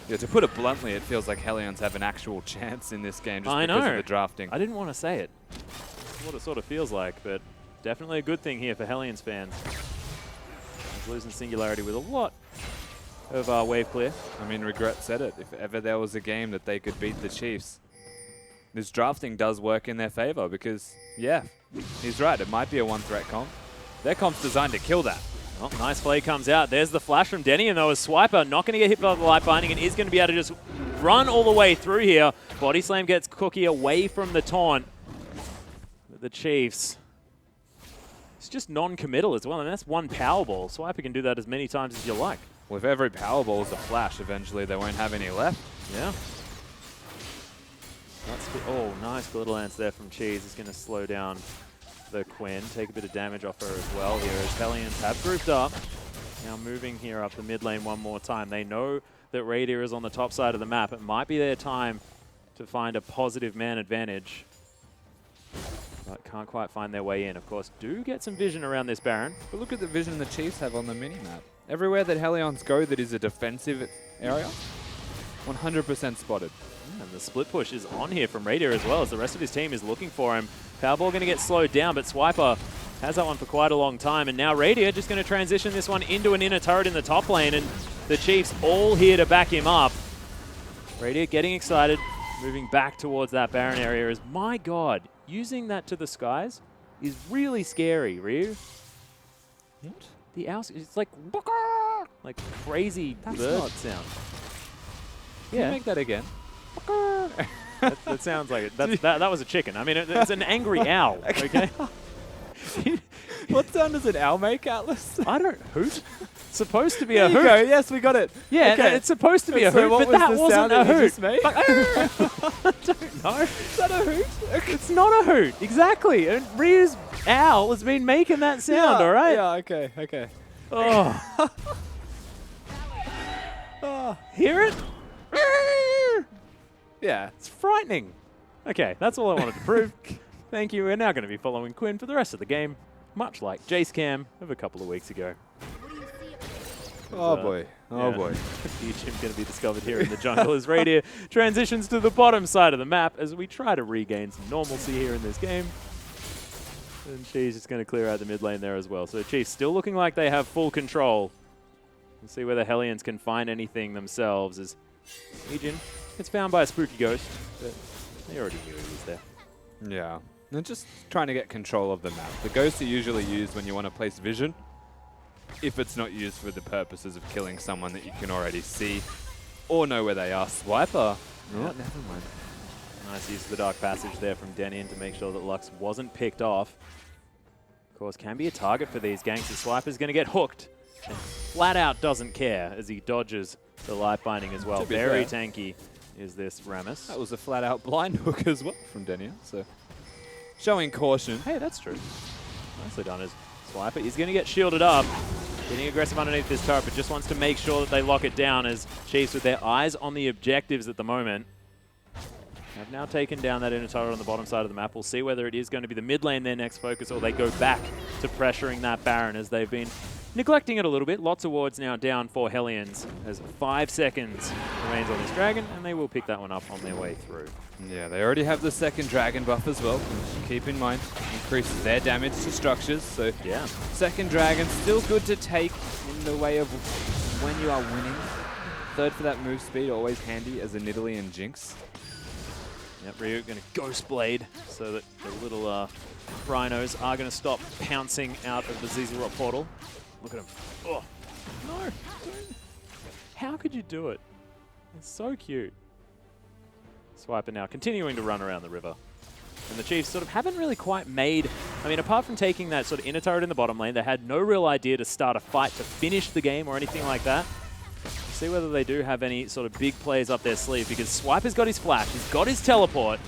Yeah, to put it bluntly, it feels like Hellions have an actual chance in this game just I because know. of the drafting. I didn't want to say it. That's what it sort of feels like, but definitely a good thing here for Hellions fans. He's losing Singularity with a lot of wave clear. I mean, Regret said it. If ever there was a game that they could beat the Chiefs, this drafting does work in their favor because, yeah, he's right. It might be a one-threat comp. Their comp's designed to kill that. Oh, nice play comes out. There's the flash from Denny, and though a Swiper not going to get hit by the light binding and is going to be able to just run all the way through here. Body Slam gets Cookie away from the taunt. But the Chiefs, it's just non-committal as well, and that's one Powerball. Swiper can do that as many times as you like. Well, if every Powerball is a flash, eventually they won't have any left. Yeah. Oh, nice little lance there from Cheese. Is going to slow down the Quinn, take a bit of damage off her as well here as Hellions have grouped up. Now moving here up the mid lane one more time. They know that Radier is on the top side of the map. It might be their time to find a positive man advantage, but can't quite find their way in. Of course, do get some vision around this Baron. But look at the vision the Chiefs have on the mini-map. Everywhere that Hellions go that is a defensive area, 100% spotted. And the split push is on here from Radier as well, as the rest of his team is looking for him. Powerball going to get slowed down, but Swiper has that one for quite a long time. And now Radier just going to transition this one into an inner turret in the top lane, and the Chiefs all here to back him up. Radier getting excited, moving back towards that Baron area is, my God, using that to the skies is really scary, Ryu. What? The owl, it's like crazy bird sound. Can you make that again? That sounds like it. That was a chicken. I mean, it's an angry owl, okay? What sound does an owl make, Atlas? I don't hoot. It's supposed to be There a you hoot. go. Yes, we got it. Yeah, Okay. it's supposed to be a So hoot, what but was that the wasn't sound a that you hoot. just made? I don't know. Is that a hoot? It's not a hoot. Exactly. And Ryu's owl has been making that sound, all right? Yeah, okay, okay. Oh. Hear it? Yeah. It's frightening. Okay, that's all I wanted to prove. Thank you. We're now going to be following Quinn for the rest of the game, much like Jace Cam of a couple of weeks ago. Oh boy. Oh Yeah. boy. New gym going to be discovered here in the jungle as Radier transitions to the bottom side of the map as we try to regain some normalcy here in this game. And Chiefs just going to clear out the mid lane there as well. So Chiefs still looking like they have full control. We'll see whether Hellions can find anything themselves as Legion gets found by a spooky ghost, but they already knew he was there. Yeah. They're just trying to get control of the map. The ghosts are usually used when you want to place vision, if it's not used for the purposes of killing someone that you can already see or know where they are. Swiper. Yeah. Oh, never mind. Nice use of the Dark Passage there from Denian to make sure that Lux wasn't picked off. Of course, can be a target for these ganks. The Swiper's going to get hooked and flat out doesn't care as he dodges the light binding as well. To be Very fair, tanky is this Rammus. that was a flat out blind hook as well from Denian, so showing caution. Hey, that's true. Nicely done as Swiper. He's going to get shielded up. Getting aggressive underneath this turret, but just wants to make sure that they lock it down as Chiefs, with their eyes on the objectives at the moment, have now taken down that inner turret on the bottom side of the map. We'll see whether it is going to be the mid lane their next focus or they go back to pressuring that Baron, as they've been neglecting it a little bit. Lots of wards now down for Hellions as 5 seconds remains on this dragon, and they will pick that one up on their way through. Yeah, they already have the second dragon buff as well. Keep in mind, increases their damage to structures. So Yeah. second dragon, still good to take in the way of when you are winning. Third for that move speed, always handy as a Nidalee and Jinx. Yep, Ryu going to Ghost Blade so that the little rhinos are going to stop pouncing out of the ZZ Rock portal. Look at him. Oh, no. Don't. How could you do it? It's so cute. Swiper now continuing to run around the river. And the Chiefs sort of haven't really quite made, I mean, apart from taking that sort of inner turret in the bottom lane, they had no real idea to start a fight to finish the game or anything like that. See whether they do have any sort of big plays up their sleeve, because Swiper's got his flash, he's got his teleport,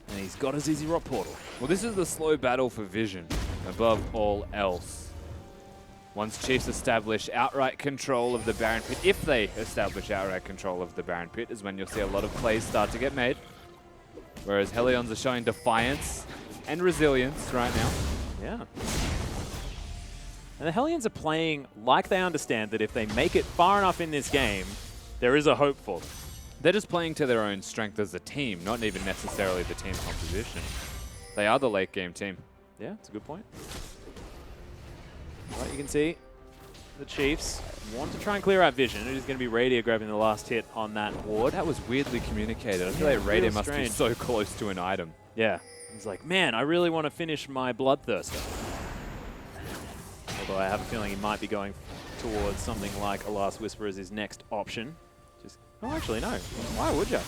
and he's got a ZZ Rock portal. Well, this is the slow battle for vision, above all else. Once Chiefs establish outright control of the Baron Pit, if they establish outright control of the Baron Pit, is when you'll see a lot of plays start to get made. Whereas Hellions are showing defiance and resilience right now. Yeah. And the Hellions are playing like they understand that if they make it far enough in this game, there is a hope for them. They're just playing to their own strength as a team, not even necessarily the team composition. They are the late game team. Yeah, it's a good point. Well, you can see the Chiefs want to try and clear out vision. It is going to be Radio grabbing the last hit on that ward. That was weirdly communicated. I feel Yeah, like Radio real must be strange. so close to an item. Yeah. He's like, man, I really want to finish my Bloodthirster. Although I have a feeling he might be going towards something like a Last Whisper as his next option. Just, oh, actually, no. Why would you?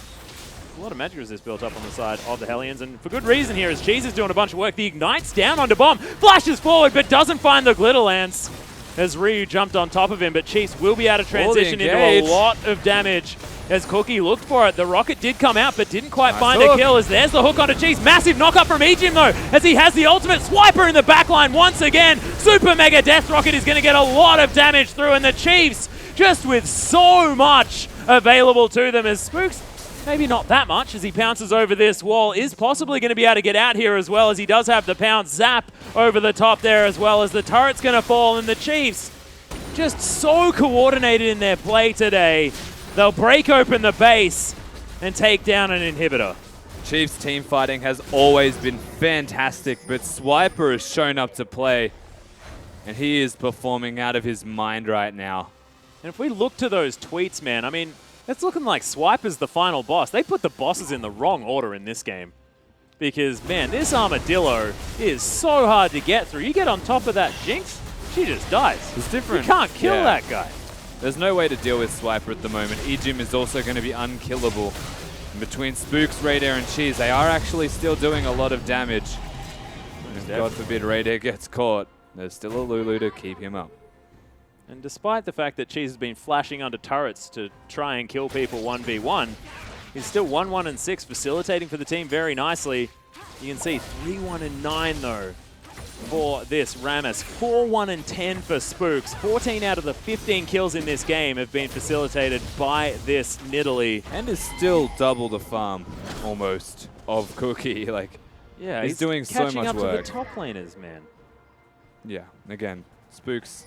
A lot of magic resist built up on the side of the Hellions, and for good reason here, as Cheese is doing a bunch of work. The Ignite's down onto Bomb, flashes forward, but doesn't find the Glitter Lance as Ryu jumped on top of him, but Chiefs will be able to transition into a lot of damage as Cookie looked for it. The rocket did come out, but didn't quite find a kill, as there's the hook onto Chiefs. Massive knock-up from Ejim, though, as he has the ultimate. Swiper in the backline once again. Super Mega Death Rocket is going to get a lot of damage through, and the Chiefs just with so much available to them as Spooks, maybe not that much, as he pounces over this wall, is possibly going to be able to get out here as well, as he does have the pounce zap over the top there, as well as the turret's going to fall, and the Chiefs just so coordinated in their play today. They'll break open the base and take down an inhibitor. Chiefs team fighting has always been fantastic, but Swiper has shown up to play, and he is performing out of his mind right now. And if we look to those tweets, man, I mean, it's looking like Swiper's the final boss. They put the bosses in the wrong order in this game. Because, man, this Armadillo is so hard to get through. You get on top of that Jinx, she just dies. It's different. You can't kill that guy. There's no way to deal with Swiper at the moment. Ejim is also going to be unkillable. And between Spooks, Radar, and Cheese, they are actually still doing a lot of damage. And God forbid Radar gets caught. There's still a Lulu to keep him up. And despite the fact that Cheese has been flashing under turrets to try and kill people 1v1, he's still 1-1-6, facilitating for the team very nicely. You can see 3-1-9 though for this Rammus. 4-1-10 for Spooks. 14 out of the 15 kills in this game have been facilitated by this Nidalee. And is still double the farm, almost, of Cookie. Like, Yeah, he's doing so catching much up work. to the top laners, man. Yeah, again, Spooks,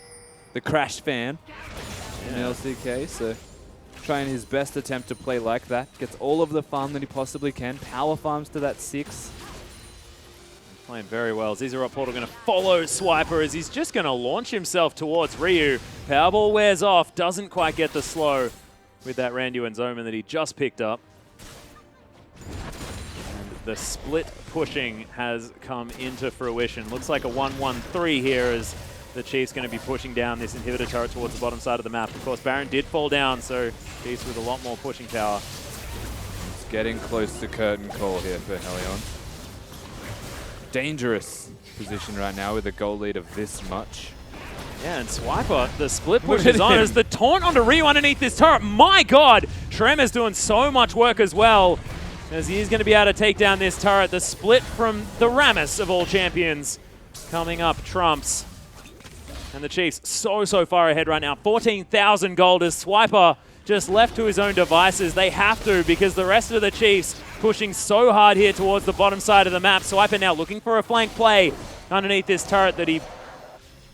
the Crash fan in Yeah. LCK, so trying his best attempt to play like that. Gets all of the farm that he possibly can. Power farms to that 6. Playing very well. Zizarot Portal going to follow Swiper as he's just going to launch himself towards Ryu. Powerball wears off, doesn't quite get the slow with that Randuin's Omen that he just picked up. And the split pushing has come into fruition. Looks like a 1-1-3 here as the Chiefs going to be pushing down this inhibitor turret towards the bottom side of the map. Of course, Baron did fall down, so Chiefs with a lot more pushing power. It's getting close to curtain call here for Helion. Dangerous position right now with a goal lead of this much. Yeah, and Swiper, the split Look push at is on him. as the taunt onto Ryu underneath this turret. My God, Trem is doing so much work as well, as he is going to be able to take down this turret. The split from the Rammus of all champions coming up trumps. And the Chiefs so far ahead right now. 14,000 gold as Swiper just left to his own devices. They have to, because the rest of the Chiefs pushing so hard here towards the bottom side of the map. Swiper now looking for a flank play underneath this turret that he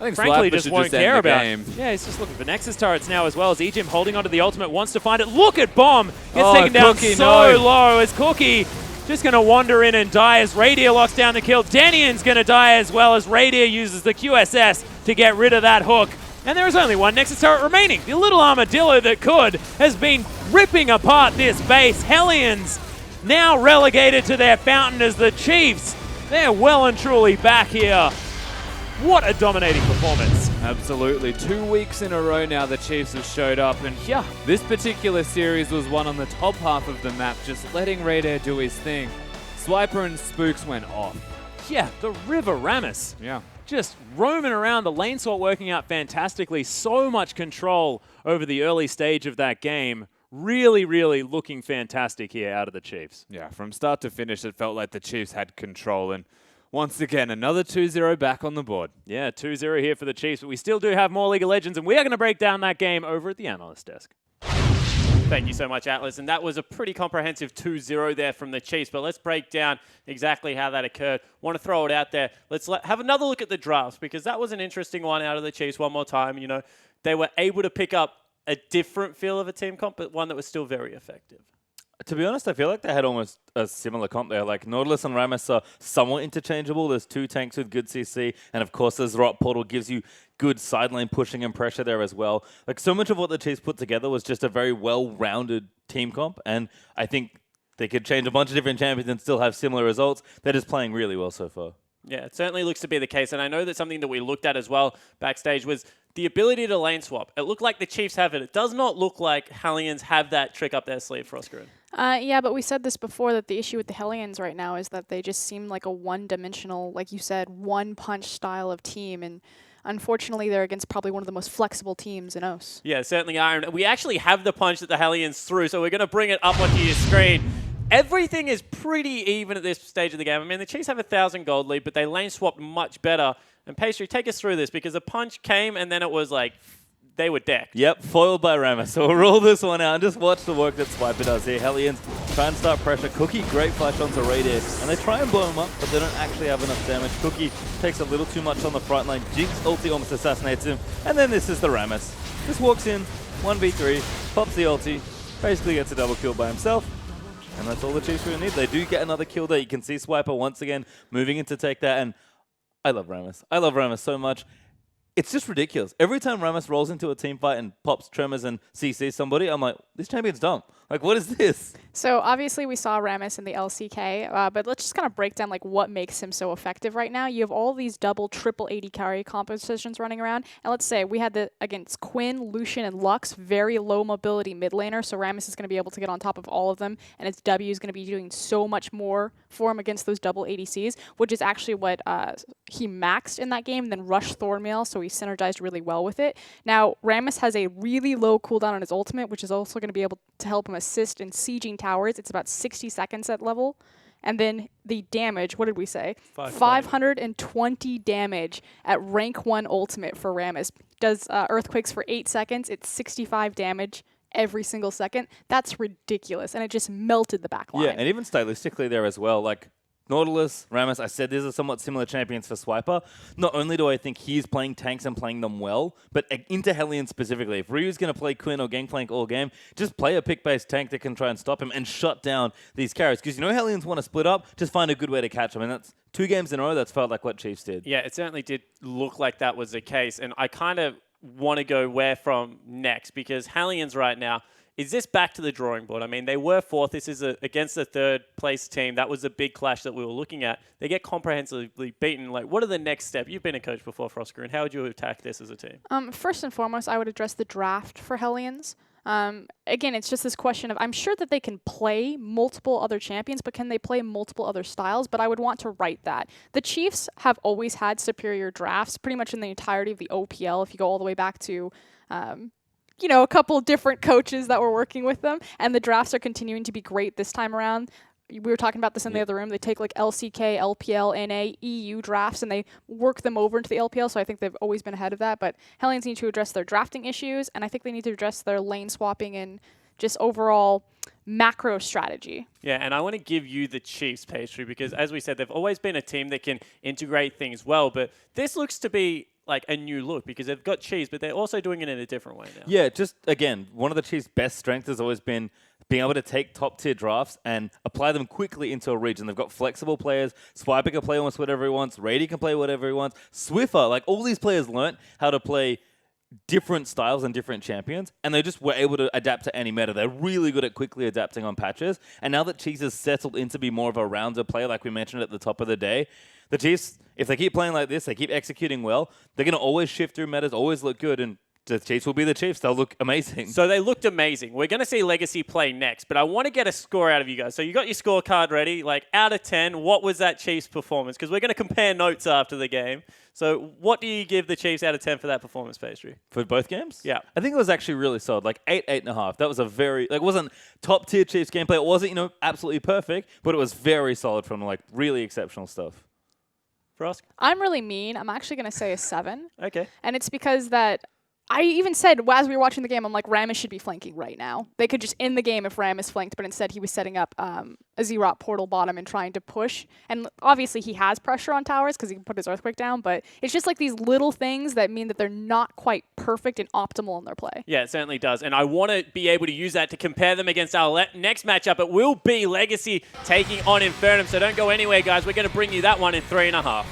I think frankly Swiper just should won't just end care the about. game. Yeah, he's just looking for Nexus turrets now as well as Ejim holding onto the ultimate, wants to find it. Look at Bomb. Gets Oh, taken down Cookie, so no. low as Cookie just going to wander in and die as Radier locks down the kill. Denian's going to die as well as Radier uses the QSS to get rid of that hook. And there is only one Nexus turret remaining. The little armadillo that could has been ripping apart this base. Hellions now relegated to their fountain as the Chiefs. They're well and truly back here. What a dominating performance. Absolutely. 2 weeks in a row now the Chiefs have showed up, and yeah, this particular series was won on the top half of the map, just letting Radair do his thing. Swiper and Spooks went off. Yeah, the River Ramus. Yeah. Just roaming around, the lane sort working out fantastically. So much control over the early stage of that game. Really, really looking fantastic here out of the Chiefs. Yeah, from start to finish it felt like the Chiefs had control, and once again, another 2-0 back on the board. Yeah, 2-0 here for the Chiefs, but we still do have more League of Legends, and we are going to break down that game over at the Analyst desk. Thank you so much, Atlas. And that was a pretty comprehensive 2-0 there from the Chiefs, but let's break down exactly how that occurred. Want to throw it out there. Let's have another look at the drafts, because that was an interesting one out of the Chiefs one more time. You know, they were able to pick up a different feel of a team comp, but one that was still very effective. To be honest, I feel like they had almost a similar comp there. Like, Nautilus and Rammus are somewhat interchangeable. There's two tanks with good CC, and of course, there's Rot Portal gives you good side lane pushing and pressure there as well. Like, so much of what the Chiefs put together was just a very well-rounded team comp, and I think they could change a bunch of different champions and still have similar results. They're just playing really well so far. Yeah, it certainly looks to be the case, and I know that something that we looked at as well backstage was the ability to lane swap. It looked like the Chiefs have it. It does not look like Hellions have that trick up their sleeve for Oscar. Yeah, but we said this before, that the issue with the Hellions right now is that they just seem like a one-dimensional, like you said, one-punch style of team, and unfortunately they're against probably one of the most flexible teams in OS. Yeah, certainly are. And we actually have the punch that the Hellions threw, so we're going to bring it up onto your screen. Everything is pretty even at this stage of the game. I mean, the Chiefs have 1,000 gold lead, but they lane swapped much better. And Pastry, take us through this, because the punch came and then it was like they were decked. Yep, foiled by Rammus. So we'll roll this one out and just watch the work that Swiper does here. Hellions try and start pressure. Cookie, great flash onto Radier, and they try and blow him up, but they don't actually have enough damage. Cookie takes a little too much on the front line. Jinx ulti almost assassinates him, and then this is the Rammus. Just walks in, 1v3, pops the ulti, basically gets a double kill by himself. And that's all the Chiefs really need. They do get another kill there. You can see Swiper once again moving in to take that. And I love Rammus. I love Rammus so much. It's just ridiculous. Every time Rammus rolls into a team fight and pops Tremors and CCs somebody, I'm like, this champion's dumb. Like, what is this? So obviously we saw Rammus in the LCK, but let's just kind of break down like what makes him so effective right now. You have all these double, triple 80 carry compositions running around, and let's say we had the against Quinn, Lucian, and Lux, very low mobility mid laner, so Rammus is going to be able to get on top of all of them, and its W is going to be doing so much more for him against those double ADCs, which is actually what he maxed in that game, then rushed Thornmail, so he synergized really well with it. Now, Rammus has a really low cooldown on his ultimate, which is also going to be able to help him assist in sieging towers. It's about 60 seconds at level. And then the damage, what did we say? 520 damage at rank 1 ultimate for Rammus. Does earthquakes for 8 seconds. It's 65 damage every single second. That's ridiculous. And it just melted the backline. Yeah, and even stylistically there as well. Like, Nautilus, Rammus, I said these are somewhat similar champions for Swiper. Not only do I think he's playing tanks and playing them well, but into Hellion specifically. If Ryu's going to play Quinn or Gangplank all game, just play a pick-based tank that can try and stop him and shut down these carries. Because you know Hellions want to split up, just find a good way to catch them. And that's 2 games in a row that's felt like what Chiefs did. Yeah, it certainly did look like that was the case. And I kind of want to go where from next, because Hellions right now, is this back to the drawing board? I mean, they were 4th. This is against the 3rd place team. That was a big clash that we were looking at. They get comprehensively beaten. Like, what are the next steps? You've been a coach before, Frosker, and how would you attack this as a team? First and foremost, I would address the draft for Hellions. Again, it's just this question of, I'm sure that they can play multiple other champions, but can they play multiple other styles? But I would want to write that. The Chiefs have always had superior drafts, pretty much in the entirety of the OPL, if you go all the way back to you know, a couple different coaches that were working with them, and the drafts are continuing to be great this time around. We were talking about this in the other room. They take like LCK, LPL, NA, EU drafts, and they work them over into the LPL, so I think they've always been ahead of that. But Hellions need to address their drafting issues, and I think they need to address their lane swapping and just overall macro strategy. Yeah, and I want to give you the Chiefs, Pastry, because as we said, they've always been a team that can integrate things well, but this looks to be like a new look because they've got Chiefs, but they're also doing it in a different way now. Yeah, just again, one of the Chiefs' best strengths has always been being able to take top tier drafts and apply them quickly into a region. They've got flexible players. Swiper can play almost whatever he wants. Rady can play whatever he wants. Swiffer, like all these players learnt how to play different styles and different champions, and they just were able to adapt to any meta. They're really good at quickly adapting on patches. And now that Chiefs has settled into be more of a rounder player, like we mentioned at the top of the day, the Chiefs, if they keep playing like this, they keep executing well, they're going to always shift through metas, always look good, and the Chiefs will be the Chiefs. They'll look amazing. So they looked amazing. We're going to see Legacy play next, but I want to get a score out of you guys. So you got your scorecard ready. Like, out of 10, what was that Chiefs performance? Because we're going to compare notes after the game. So what do you give the Chiefs out of 10 for that performance, Pastry? For both games? Yeah. I think it was actually really solid. Like 8, 8.5. That was a very, like, it wasn't top tier Chiefs gameplay. It wasn't, absolutely perfect, but it was very solid from, like, really exceptional stuff. Frosk? I'm really mean. I'm actually going to say a 7. Okay. And it's because that I even said, as we were watching the game, I'm like, Rammus should be flanking right now. They could just end the game if Rammus flanked, but instead he was setting up a Z-Rot portal bottom and trying to push. And obviously he has pressure on towers because he can put his Earthquake down, but it's just like these little things that mean that they're not quite perfect and optimal in their play. Yeah, it certainly does. And I want to be able to use that to compare them against our next matchup. It will be Legacy taking on Infernum, so don't go anywhere, guys. We're going to bring you that one in 3.5.